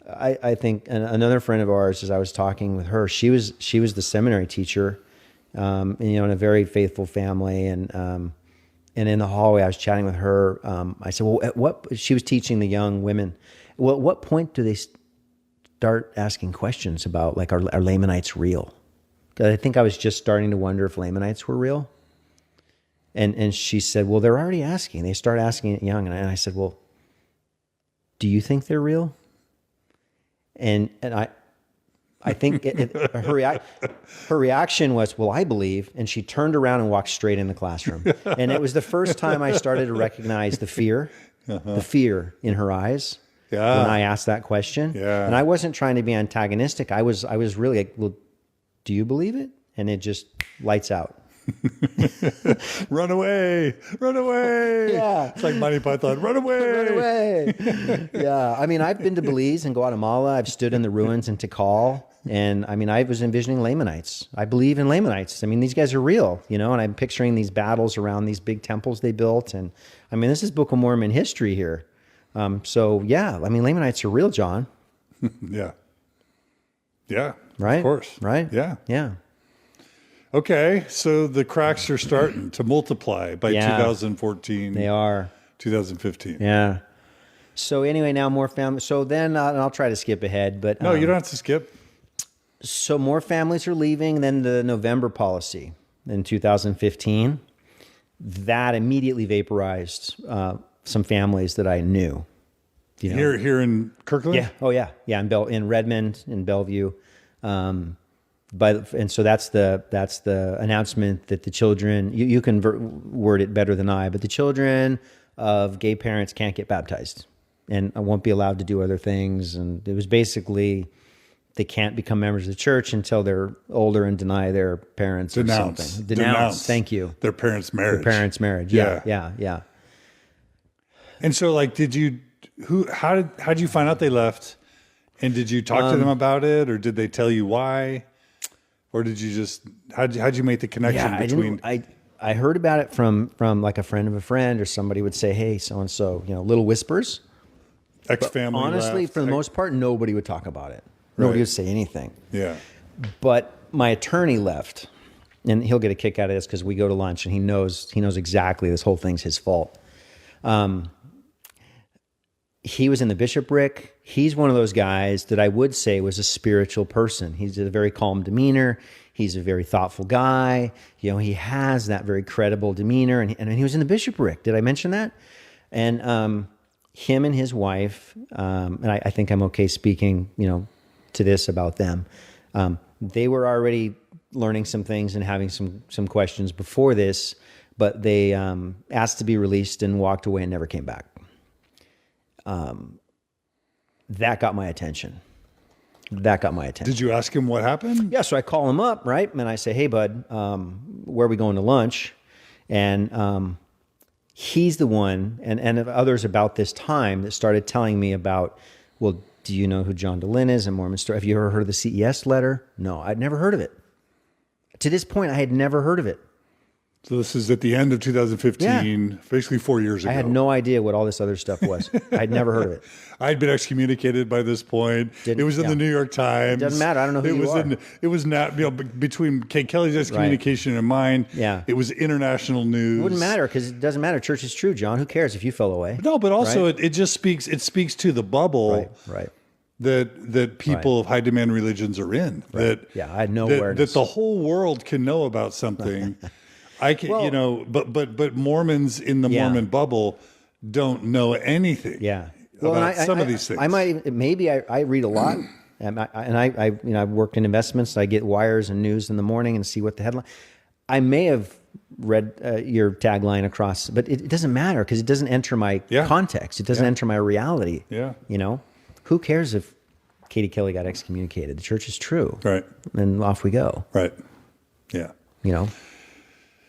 B: I think another friend of ours, as I was talking with her, she was the seminary teacher, in a very faithful family. And in the hallway, I was chatting with her. I said, "Well, she was teaching the young women. Well, at what point do they start asking questions about, like, are Lamanites real?" Because I think I was just starting to wonder if Lamanites were real. And she said, "Well, they're already asking. They start asking it young." And I said, "Well, do you think they're real?" And I think her reaction was, "Well, I believe." And she turned around and walked straight in the classroom. And it was the first time I started to recognize the fear in her eyes when I asked that question.
A: Yeah.
B: And I wasn't trying to be antagonistic. I was really like, "Well, do you believe it?" And it just lights out.
A: Run away.
B: Yeah.
A: It's like Monty Python. Run away.
B: Yeah. I mean, I've been to Belize and Guatemala. I've stood in the ruins in Tikal. And I mean, I was envisioning Lamanites. I believe in Lamanites. I mean, these guys are real, and I'm picturing these battles around these big temples they built. And I mean, this is Book of Mormon history here. So yeah, I mean, Lamanites are real, John.
A: Yeah. Yeah.
B: Right.
A: Of course.
B: Right.
A: Yeah.
B: Yeah.
A: Okay. So the cracks are starting to multiply by 2014.
B: They are.
A: 2015.
B: Yeah. So anyway, now more families. So then I'll try to skip ahead, but
A: no, you don't have to skip.
B: So more families are leaving. Then the November policy in 2015, that immediately vaporized some families that I knew.
A: Here in Kirkland?
B: Yeah. Oh yeah. Yeah. In Redmond, in Bellevue. And so that's the announcement that the children, you can word it better than I, but the children of gay parents can't get baptized and won't be allowed to do other things. And it was basically, they can't become members of the church until they're older and deny their parents or something. Denounce. Thank you.
A: Their parents' marriage.
B: Yeah.
A: And so, like, how did you find out they left? And did you talk to them about it, or did they tell you why? Or did you just, how'd you make the connection between?
B: I heard about it from like a friend of a friend, or somebody would say, "Hey, so-and-so," little whispers.
A: Ex-family
B: honestly,
A: left.
B: for the most part, nobody would talk about it. Nobody would say anything.
A: Yeah.
B: But my attorney left, and he'll get a kick out of this because we go to lunch and he knows exactly this whole thing's his fault. He was in the bishopric. He's one of those guys that I would say was a spiritual person. He's a very calm demeanor. He's a very thoughtful guy. He has that very credible demeanor. And he was in the bishopric. Did I mention that? And him and his wife, and I think I'm okay speaking, to this about them. They were already learning some things and having some questions before this, but they asked to be released and walked away and never came back. That got my attention. Did you ask him what happened? Yeah, so I call him up, right? And I say, "Hey, bud, where are we going to lunch?" And he's the one, and others about this time that started telling me about, "Well, do you know who John Dehlin is and Mormon Stories? Have you ever heard of the CES letter?" No, I'd never heard of it. To this point, I had never heard of it.
A: So this is at the end of 2015, basically 4 years ago.
B: I had no idea what all this other stuff was. I'd never heard of it.
A: I'd been excommunicated by this point. It was in the New York Times.
B: It doesn't matter. I don't know who you are.
A: It was not, between Kate Kelly's excommunication and mine.
B: Yeah.
A: It was international news.
B: It wouldn't matter because it doesn't matter. Church is true, John. Who cares if you fell away?
A: No, but also it just speaks to the bubble.
B: Right.
A: That people of high demand religions are in.
B: Right. I had no awareness.
A: That the whole world can know about something. I can, but Mormons in the Mormon bubble don't know anything.
B: Yeah.
A: About some of these things.
B: I read a lot, and I've worked in investments. So I get wires and news in the morning and see what the headline. I may have read your tagline across, but it doesn't matter because it doesn't enter my context. It doesn't enter my reality.
A: Yeah.
B: who cares if Katie Kelly got excommunicated? The church is true.
A: Right.
B: And off we go.
A: Right. Yeah.
B: You know?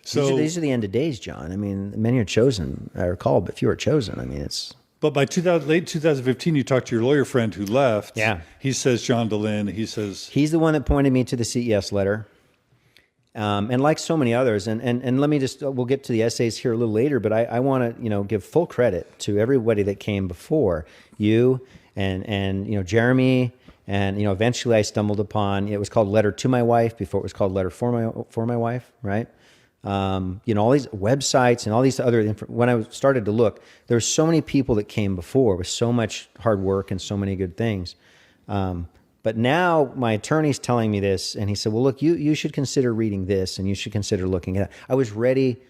A: So
B: These are the end of days, John. I mean, many are chosen, are called, but few are chosen. I mean, it's...
A: But by late 2015, you talked to your lawyer friend who left.
B: Yeah.
A: He says John DeLynn. He says...
B: He's the one that pointed me to the CES letter. And like so many others, and let me just, we'll get to the essays here a little later, but I want to, give full credit to everybody that came before you and Jeremy, and, eventually I stumbled upon, it was called Letter to My Wife before it was called Letter for My Wife, right? All these websites and all these other, when I started to look, there were so many people that came before with so much hard work and so many good things. But now my attorney's telling me this, and he said, well, look, you should consider reading this, and you should consider looking at it. I was ready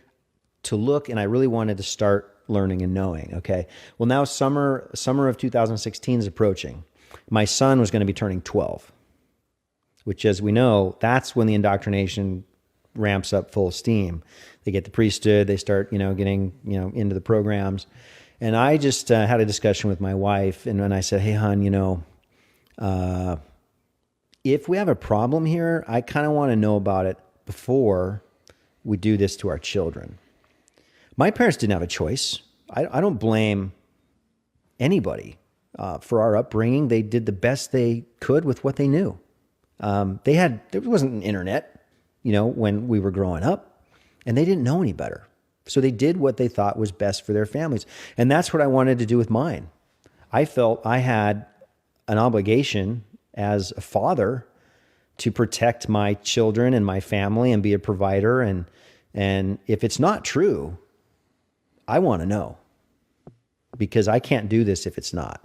B: to look, and I really wanted to start learning and knowing, okay? Well, now summer of 2016 is approaching. My son was going to be turning 12, which, as we know, that's when the indoctrination ramps up full steam. They get the priesthood, they start, getting, into the programs. And I just had a discussion with my wife, and when I said, hey, hon, if we have a problem here, I kind of want to know about it before we do this to our children. My parents didn't have a choice. I don't blame anybody for our upbringing. They did the best they could with what they knew. There wasn't an internet, when we were growing up, and they didn't know any better. So they did what they thought was best for their families. And that's what I wanted to do with mine. I felt I had an obligation as a father to protect my children and my family and be a provider. And if it's not true, I want to know, because I can't do this if it's not.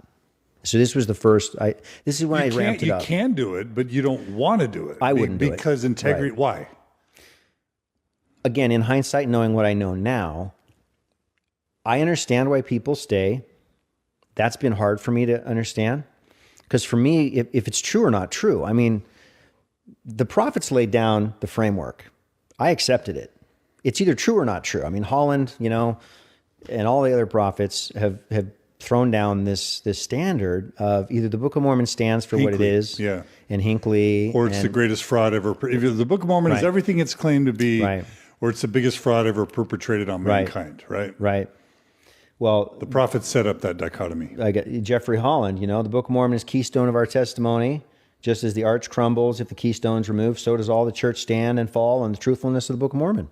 B: So this was the first, this is when I ramped it up.
A: You can do it, but you don't want to do it.
B: I wouldn't do it.
A: Because integrity,
B: Right.
A: Why?
B: Again, in hindsight, knowing what I know now, I understand why people stay. That's been hard for me to understand. Because for me, if it's true or not true, I mean, the prophets laid down the framework. I accepted it. It's either true or not true. I mean, Holland, and all the other prophets have thrown down this standard of either the Book of Mormon stands for what it is,
A: yeah,
B: and Hinckley,
A: or it's the greatest fraud ever. If the Book of Mormon is everything it's claimed to be,
B: right,
A: or it's the biggest fraud ever perpetrated on mankind, right?
B: Right. Well,
A: the prophets set up that dichotomy.
B: I got Jeffrey Holland, the Book of Mormon is keystone of our testimony. Just as the arch crumbles, if the keystone's removed, so does all the church stand and fall on the truthfulness of the Book of Mormon.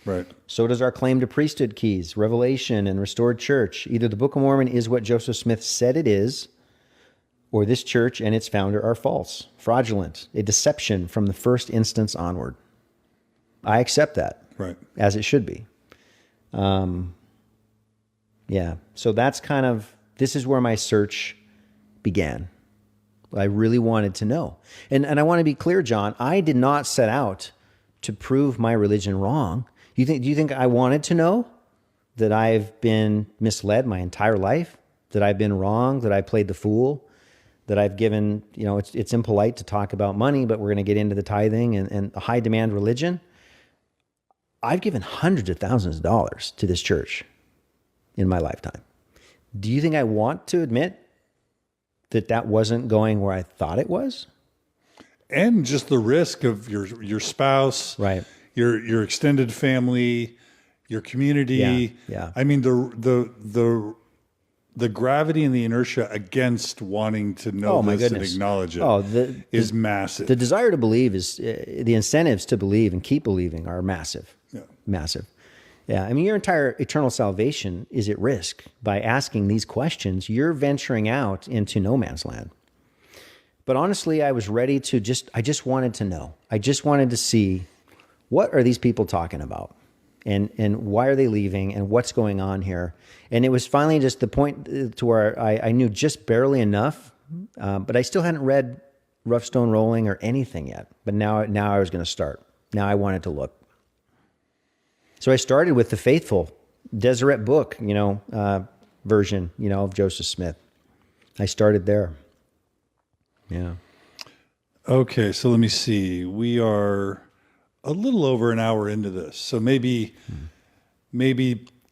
A: Right.
B: So does our claim to priesthood keys, revelation, and restored church. Either the Book of Mormon is what Joseph Smith said it is, or this church and its founder are false, fraudulent, a deception from the first instance onward. I accept that.
A: Right.
B: As it should be. Yeah. So that's this is where my search began. I really wanted to know. And I want to be clear, John, I did not set out to prove my religion wrong. Do you think I wanted to know that I've been misled my entire life? That I've been wrong? That I played the fool? That I've given, it's impolite to talk about money, but we're going to get into the tithing and a high demand religion. I've given hundreds of thousands of dollars to this church in my lifetime. Do you think I want to admit that wasn't going where I thought it was?
A: And just the risk of your spouse,
B: right?
A: Your extended family, your community.
B: Yeah.
A: I mean, the gravity and the inertia against wanting to know this and acknowledge it is massive.
B: The desire to believe is the incentives to believe and keep believing are massive.
A: Yeah.
B: Massive. Yeah. I mean, your entire eternal salvation is at risk by asking these questions. You're venturing out into no man's land. But honestly, I was ready to I just wanted to know. I just wanted to see, what are these people talking about? And why are they leaving? And what's going on here? And it was finally just the point to where I knew just barely enough, but I still hadn't read Rough Stone Rolling or anything yet. But now I was going to start. Now I wanted to look. So I started with the faithful Deseret book, version, of Joseph Smith. I started there. Yeah.
A: Okay, so let me see. We are a little over an hour into this. So maybe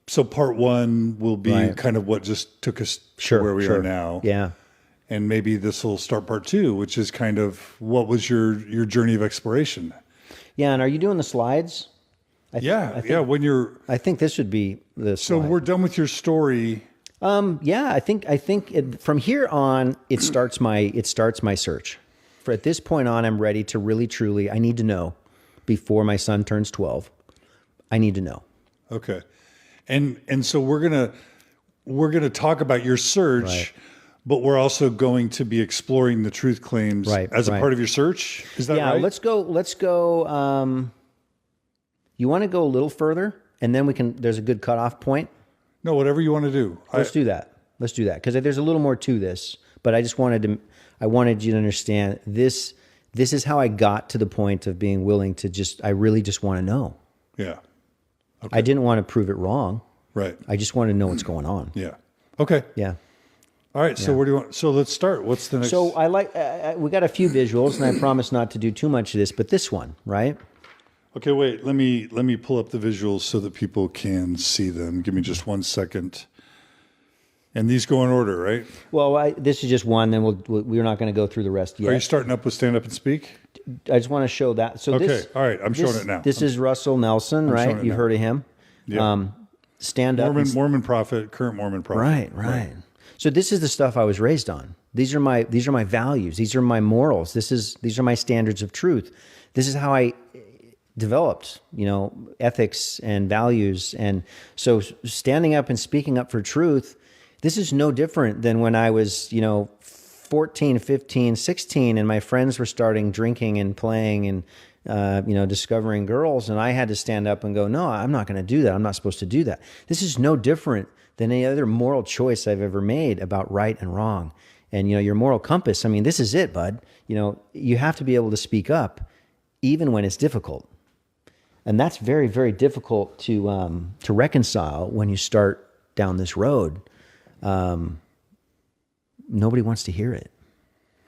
A: so part one will be kind of what just took us to where we are now.
B: Yeah.
A: And maybe this will start part 2, which is kind of what was your journey of exploration.
B: Yeah, and are you doing the slides?
A: When you're...
B: I think this would be the
A: So
B: slide.
A: we're done with your story.
B: I think from here on, it starts my search. At this point on, I'm ready to really, truly, I need to know before my son turns 12. I need to know.
A: Okay. And so we're gonna talk about your search,
B: Right.
A: but we're also going to be exploring the truth claims as a part of your search. Is that right?
B: Yeah, let's go. You want to go a little further, and then there's a good cutoff point.
A: No, whatever you want to do.
B: Let's do that. Because there's a little more to this, but I wanted you to understand this is how I got to the point of being willing to I really just want to know.
A: Yeah. Okay.
B: I didn't want to prove it wrong.
A: Right.
B: I just want to know what's going on.
A: Yeah. Okay.
B: Yeah.
A: All right. So where do you want? So let's start. What's the next?
B: So we got a few visuals, and I promise not to do too much of this, but this one, right?
A: Okay. Wait. Let me pull up the visuals so that people can see them. Give me just 1 second. And these go in order, right?
B: Well, this is just one. Then we're not going to go through the rest yet.
A: Are you starting up with Stand Up and Speak?
B: I just want to show that. So
A: Okay. All right. I'm showing it now.
B: This is Russell Nelson, right? You've heard of him.
A: Yeah.
B: Stand up.
A: Mormon prophet, current Mormon prophet.
B: Right. So this is the stuff I was raised on. These are my values. These are my morals. These are my standards of truth. This is how I developed, ethics and values. And so standing up and speaking up for truth, this is no different than when I was, 14, 15, 16, and my friends were starting drinking and playing and, discovering girls. And I had to stand up and go, no, I'm not going to do that. I'm not supposed to do that. This is no different than any other moral choice I've ever made about right and wrong. And, your moral compass, this is it, bud. You have to be able to speak up even when it's difficult. And that's very, very difficult to reconcile when you start down this road. Nobody wants to hear it,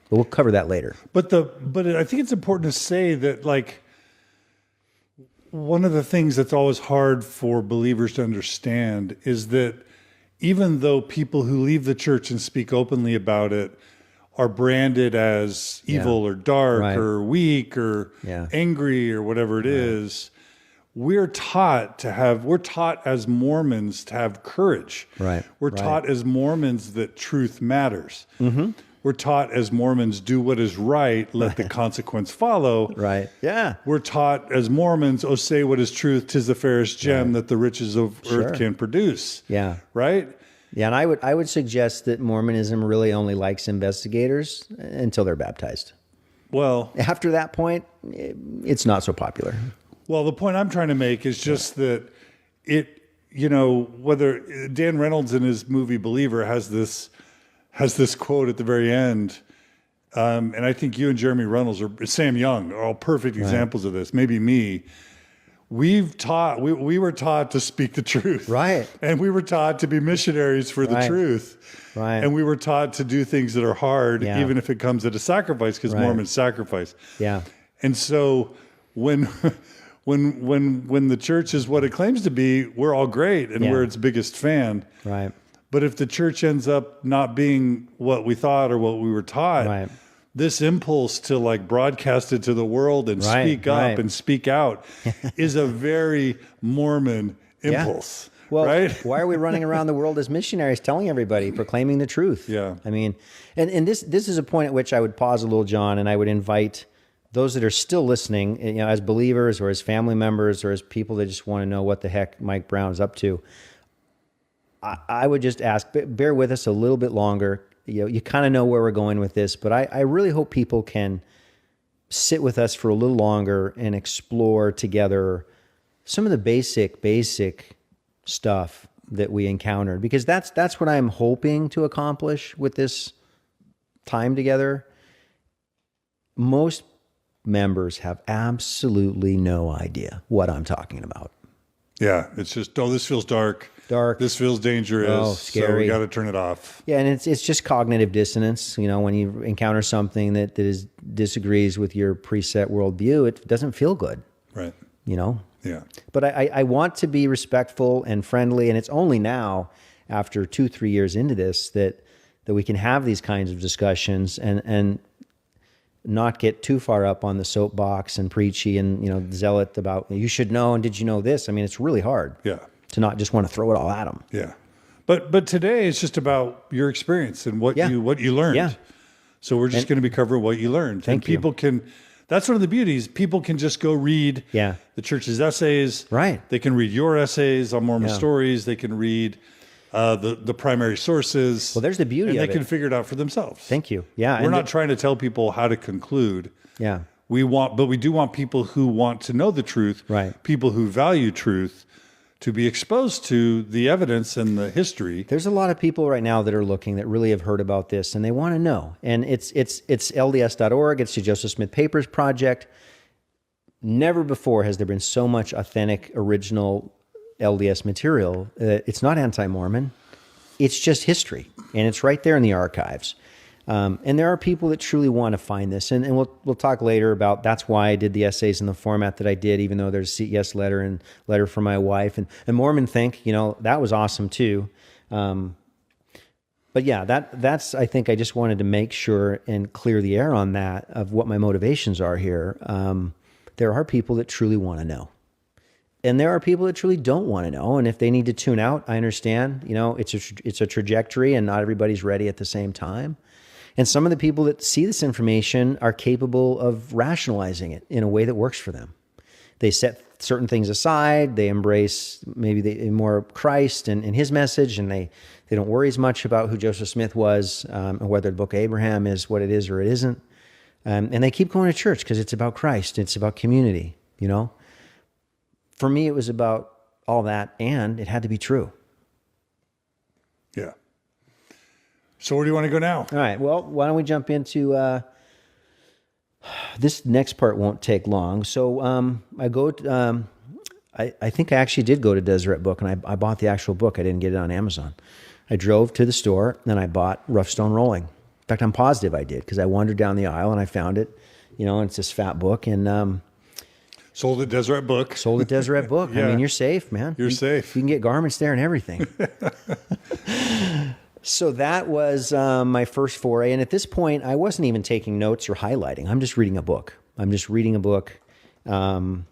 B: but we'll cover that later.
A: But I think it's important to say that, like, one of the things that's always hard for believers to understand is that even though people who leave the church and speak openly about it are branded as evil or dark or weak or angry or whatever it is, we're taught as Mormons to have courage.
B: Right.
A: We're taught as Mormons that truth matters.
B: Mm-hmm.
A: We're taught as Mormons, do what is right, let the consequence follow.
B: Right. Yeah.
A: We're taught as Mormons, say what is truth, 'tis the fairest gem that the riches of earth can produce.
B: Yeah.
A: Right?
B: Yeah, and I would suggest that Mormonism really only likes investigators until they're baptized.
A: Well,
B: after that point, it's not so popular.
A: Well, the point I'm trying to make is just that whether Dan Reynolds in his movie Believer has this quote at the very end, and I think you and Jeremy Reynolds or Sam Young are all perfect examples of this. Maybe me. We were taught to speak the truth,
B: right? And
A: we were taught to be missionaries for the truth,
B: right? And
A: we were taught to do things that are hard, even if it comes at a sacrifice, because Mormons sacrifice.
B: Yeah.
A: And so when the church is what it claims to be, we're all great and we're its biggest fan.
B: Right.
A: But if the church ends up not being what we thought or what we were taught, this impulse to broadcast it to the world and speak up and speak out is a very Mormon impulse.
B: Well, why are we running around the world as missionaries telling everybody, proclaiming the truth?
A: Yeah.
B: And this is a point at which I would pause a little, John, and I would invite those that are still listening, as believers or as family members or as people that just want to know what the heck Mike Brown is up to. I would just ask, bear with us a little bit longer. You kind of know where we're going with this, but I really hope people can sit with us for a little longer and explore together some of the basic stuff that we encountered, because that's what I'm hoping to accomplish with this time together. Most members have absolutely no idea what I'm talking about.
A: Yeah, it's just, this feels dark. This feels dangerous.
B: Scary.
A: So we got to turn it off.
B: Yeah, and it's just cognitive dissonance. When you encounter something that disagrees with your preset worldview, it doesn't feel good.
A: Right.
B: Yeah. But I want to be respectful and friendly, and it's only now, after 2-3 years into this, that that we can have these kinds of discussions and not get too far up on the soapbox and preachy and, zealot about, you should know, and did you know this? I mean, it's really hard to not just want to throw it all at them.
A: Yeah. But today it's just about your experience and what you learned.
B: Yeah.
A: So we're just going to be covering what you learned.
B: Thank you.
A: People can, that's one of the beauties. People can just go read the church's essays.
B: Right.
A: They can read your essays on Mormon Stories. They can read the primary sources.
B: Well, there's the beauty of it.
A: And they can figure it out for themselves.
B: Thank you. Yeah.
A: We're not trying to tell people how to conclude.
B: Yeah.
A: But we do want people who want to know the truth.
B: Right.
A: People who value truth to be exposed to the evidence and the history.
B: There's a lot of people right now that are looking that really have heard about this and they want to know. And it's LDS.org. It's the Joseph Smith Papers Project. Never before has there been so much authentic, original LDS material. It's not anti-Mormon. It's just history. And it's right there in the archives. And there are people that truly want to find this. And we'll talk later about that's why I did the essays in the format that I did, even though there's a CES letter and letter from my wife. And Mormon Think, that was awesome too. But yeah, that's, I think I just wanted to make sure and clear the air on that of what my motivations are here. There are people that truly want to know. And there are people that truly don't want to know. And if they need to tune out, I understand, it's a trajectory and not everybody's ready at the same time. And some of the people that see this information are capable of rationalizing it in a way that works for them. They set certain things aside. They embrace maybe more Christ and his message, and they don't worry as much about who Joseph Smith was, or whether the Book of Abraham is what it is or it isn't. And they keep going to church because it's about Christ. It's about community, For me, it was about all that, and it had to be true.
A: Yeah. So where do you want to go now?
B: All right. Well, why don't we jump into this next part? Won't take long. So I go. I think I actually did go to Deseret Book, and I bought the actual book. I didn't get it on Amazon. I drove to the store, and I bought Rough Stone Rolling. In fact, I'm positive I did because I wandered down the aisle and I found it. And it's this fat book, and
A: sold at Deseret Book.
B: Sold at Deseret Book.
A: Yeah.
B: I mean, you're safe, man.
A: You're safe.
B: You can get garments there and everything. So that was my first foray. And at this point, I wasn't even taking notes or highlighting. I'm just reading a book. And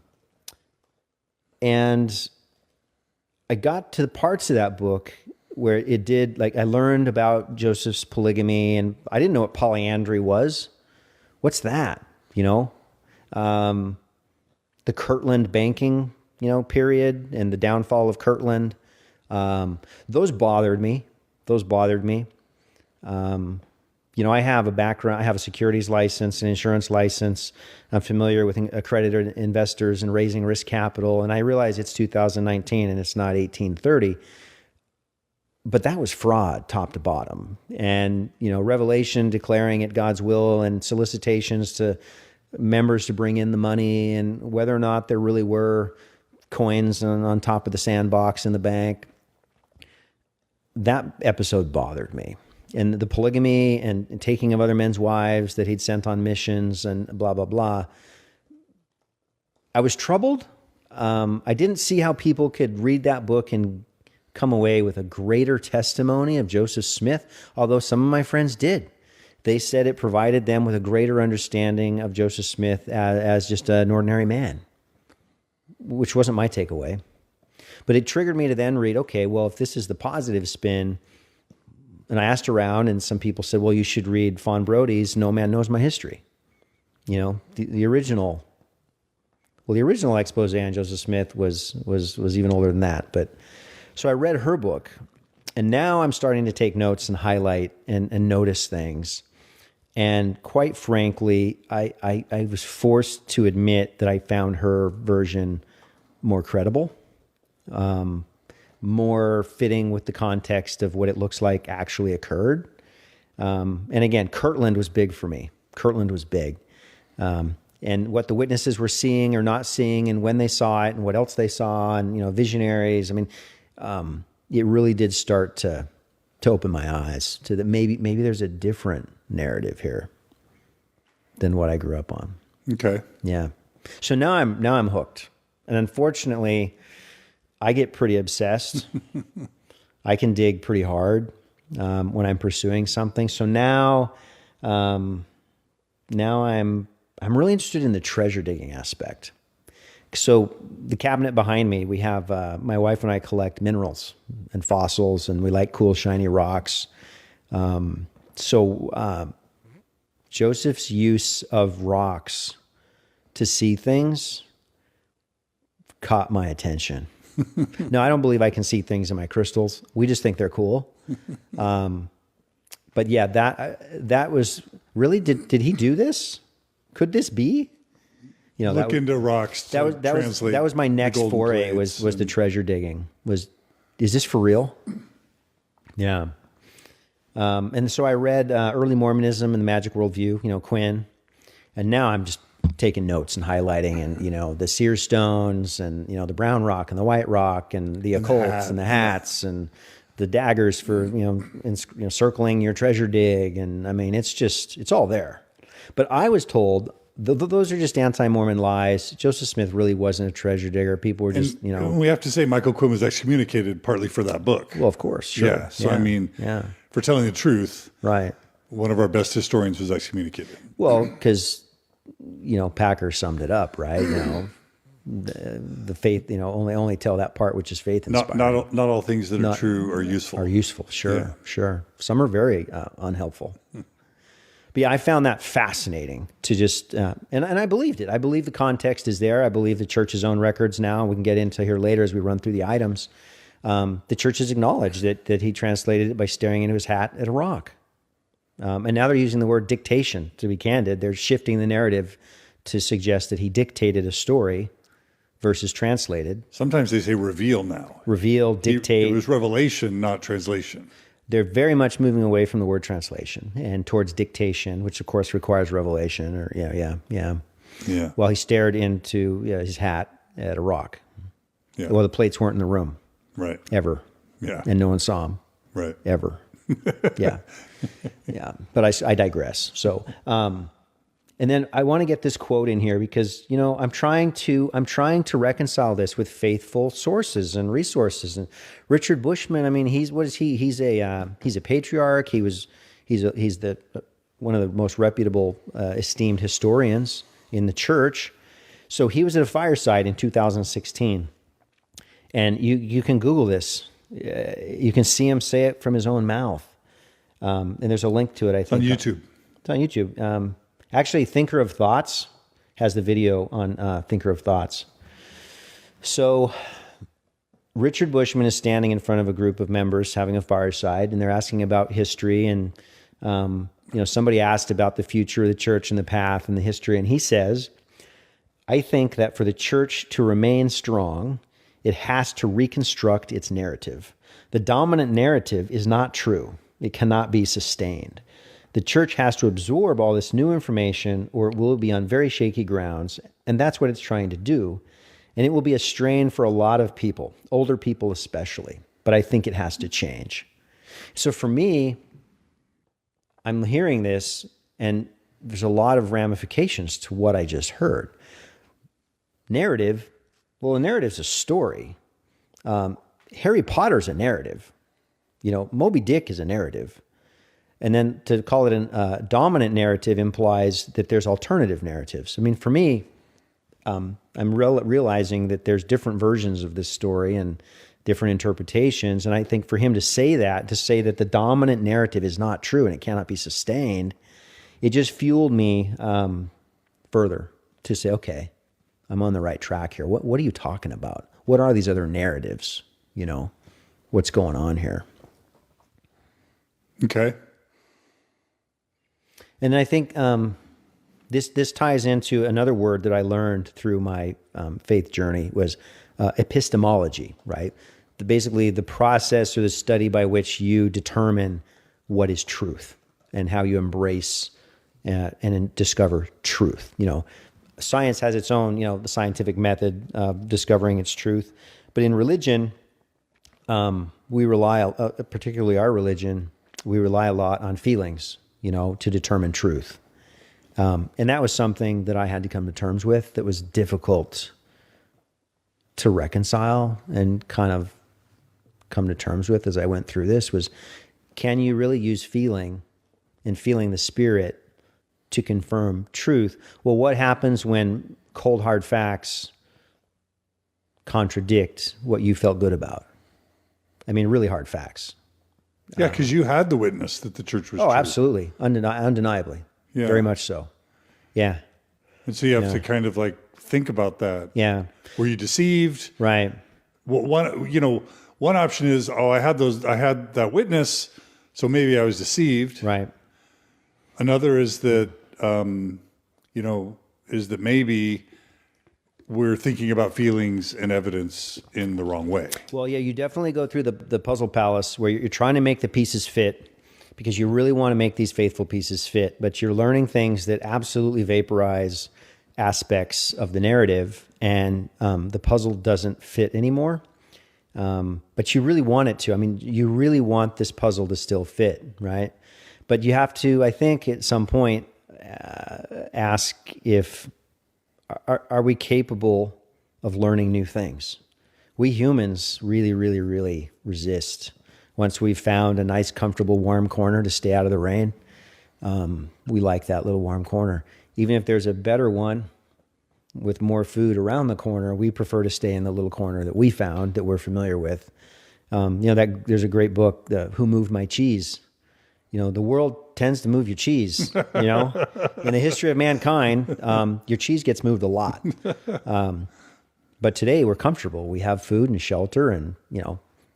B: I got to the parts of that book where it did, I learned about Joseph's polygamy, and I didn't know what polyandry was. What's that? The Kirtland banking, period, and the downfall of Kirtland. Those bothered me. I have a background. I have a securities license, an insurance license. I'm familiar with accredited investors and raising risk capital. And I realize it's 2019 and it's not 1830. But that was fraud, top to bottom. And, revelation declaring it God's will and solicitations to members to bring in the money, and whether or not there really were coins on top of the sandbox in the bank. That episode bothered me. And the polygamy and taking of other men's wives that he'd sent on missions and blah, blah, blah. I was troubled. I didn't see how people could read that book and come away with a greater testimony of Joseph Smith, although some of my friends did. They said it provided them with a greater understanding of Joseph Smith as just an ordinary man, which wasn't my takeaway. But it triggered me to then read, okay, well, if this is the positive spin, and I asked around, and some people said, well, you should read Fawn Brody's No Man Knows My History. The original. Well, the original expose on Joseph Smith was even older than that. But so I read her book, and now I'm starting to take notes and highlight and notice things. And quite frankly, I was forced to admit that I found her version more credible. More fitting with the context of what it looks like actually occurred. And again, Kirtland was big for me. Kirtland was big. And what the witnesses were seeing or not seeing, and when they saw it, and what else they saw, and, visionaries. I mean, it really did start to open my eyes to that maybe there's a different narrative here than what I grew up on.
A: Okay.
B: Yeah. So now I'm hooked. And unfortunately, I get pretty obsessed. I can dig pretty hard. when I'm pursuing something. So now I'm really interested in the treasure digging aspect. So the cabinet behind me, we have, my wife and I collect minerals and fossils, and we like cool, shiny rocks. Joseph's use of rocks to see things caught my attention. No, I don't believe I can see things in my crystals. We just think they're cool. But yeah, that was really, did he do this? Could this be?
A: Look into rocks.
B: That was my next foray was the treasure digging. Is this for real? Yeah. And so I read Early Mormonism and the Magic Worldview, Quinn, and now I'm just taking notes and highlighting, and the seer stones, and the brown rock and the white rock and the occults and the hats and the daggers for circling your treasure dig, and I mean it's all there. But I was told those are just anti-Mormon lies. Joseph Smith really wasn't a treasure digger. People were just,
A: We have to say Michael Quinn was excommunicated partly for that book.
B: Well, of course, sure.
A: Yeah. So for telling the truth,
B: right? One
A: of our best historians was excommunicated.
B: Well, because Packer summed it up, right? The faith, only tell that part which is faith inspired.
A: Not all things that are true are useful.
B: Sure. Some are very unhelpful. But yeah, I found that fascinating to just, and I believed it. I believe the context is there. I believe the church's own records now, we can get into here later as we run through the items. The church has acknowledged that he translated it by staring into his hat at a rock. And now they're using the word dictation, to be candid. They're shifting the narrative to suggest that he dictated a story versus translated.
A: Sometimes they say reveal now.
B: Reveal, dictate.
A: It was revelation, not translation.
B: They're very much moving away from the word translation and towards dictation, which of course requires revelation. Or yeah. While he stared into his hat at a rock. Yeah. Well, the plates weren't in the room.
A: Right.
B: Ever.
A: Yeah.
B: And no one saw them.
A: Right.
B: Ever. Yeah. Yeah. But I digress. So, and then I want to get this quote in here because, I'm trying to reconcile this with faithful sources and resources. And Richard Bushman, I mean, he's a patriarch. He's one of the most reputable, esteemed historians in the church. So he was at a fireside in 2016, and you can Google this. You can see him say it from his own mouth. And there's a link to it, I think.
A: On YouTube.
B: It's on YouTube. Actually, Thinker of Thoughts has the video on Thinker of Thoughts. So Richard Bushman is standing in front of a group of members having a fireside, and they're asking about history. And, somebody asked about the future of the church and the path and the history. And he says, I think that for the church to remain strong, it has to reconstruct its narrative. The dominant narrative is not true. It cannot be sustained. The church has to absorb all this new information, or it will be on very shaky grounds, and that's what it's trying to do. And it will be a strain for a lot of people, older people especially, but I think it has to change. So for me, I'm hearing this, and there's a lot of ramifications to what I just heard. Narrative, well, a narrative's a story. Harry Potter's a narrative. Moby Dick is a narrative. And then to call it a dominant narrative implies that there's alternative narratives. I mean, for me, I'm realizing that there's different versions of this story and different interpretations. And I think for him to say that the dominant narrative is not true and it cannot be sustained, it just fueled me further to say, okay, I'm on the right track here. What are you talking about? What are these other narratives? What's going on here?
A: Okay.
B: And I think this ties into another word that I learned through my faith journey was epistemology, right? Basically the process or the study by which you determine what is truth and how you embrace and discover truth. Science has its own, the scientific method of discovering its truth. But in religion, we rely, particularly our religion, we rely a lot on feelings, to determine truth. And that was something that I had to come to terms with that was difficult to reconcile and kind of come to terms with as I went through this was, can you really use feeling and feeling the Spirit to confirm truth? Well, what happens when cold, hard facts contradict what you felt good about? I mean, really hard facts.
A: Yeah, because you had the witness that the church was
B: Oh,
A: true.
B: absolutely. Undeniably.
A: Yeah.
B: Very much so. Yeah.
A: And so you have to kind of like think about that.
B: Yeah.
A: Were you deceived?
B: Right.
A: Well, one option is, I had that witness, so maybe I was deceived.
B: Right.
A: Another is that, maybe we're thinking about feelings and evidence in the wrong way.
B: Well, yeah, you definitely go through the puzzle palace where you're trying to make the pieces fit because you really want to make these faithful pieces fit, but you're learning things that absolutely vaporize aspects of the narrative, and the puzzle doesn't fit anymore. But you really want it to. I mean, you really want this puzzle to still fit, right? But you have to, I think, at some point, ask if are we capable of learning new things? We humans really, really, really resist. Once we've found a nice, comfortable, warm corner to stay out of the rain, we like that little warm corner. Even if there's a better one with more food around the corner, we prefer to stay in the little corner that we found that we're familiar with. There's a great book, Who Moved My Cheese? The world tends to move your cheese, In the history of mankind, your cheese gets moved a lot. But today we're comfortable. We have food and shelter, and,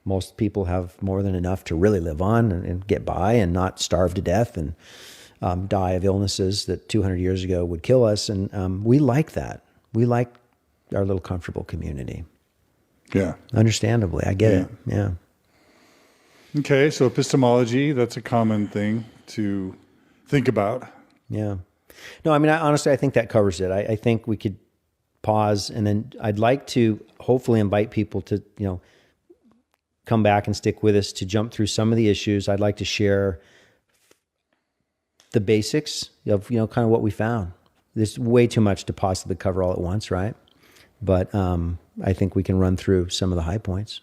B: most people have more than enough to really live on and get by and not starve to death and die of illnesses that 200 years ago would kill us. And we like that. We like our little comfortable community.
A: Yeah.
B: Understandably. I get it. Yeah.
A: Okay, so epistemology, that's a common thing to think about.
B: Yeah. No, I mean, honestly, I think that covers it. I think we could pause, and then I'd like to hopefully invite people to, come back and stick with us to jump through some of the issues. I'd like to share the basics of, kind of what we found. There's way too much to possibly cover all at once, right? But I think we can run through some of the high points.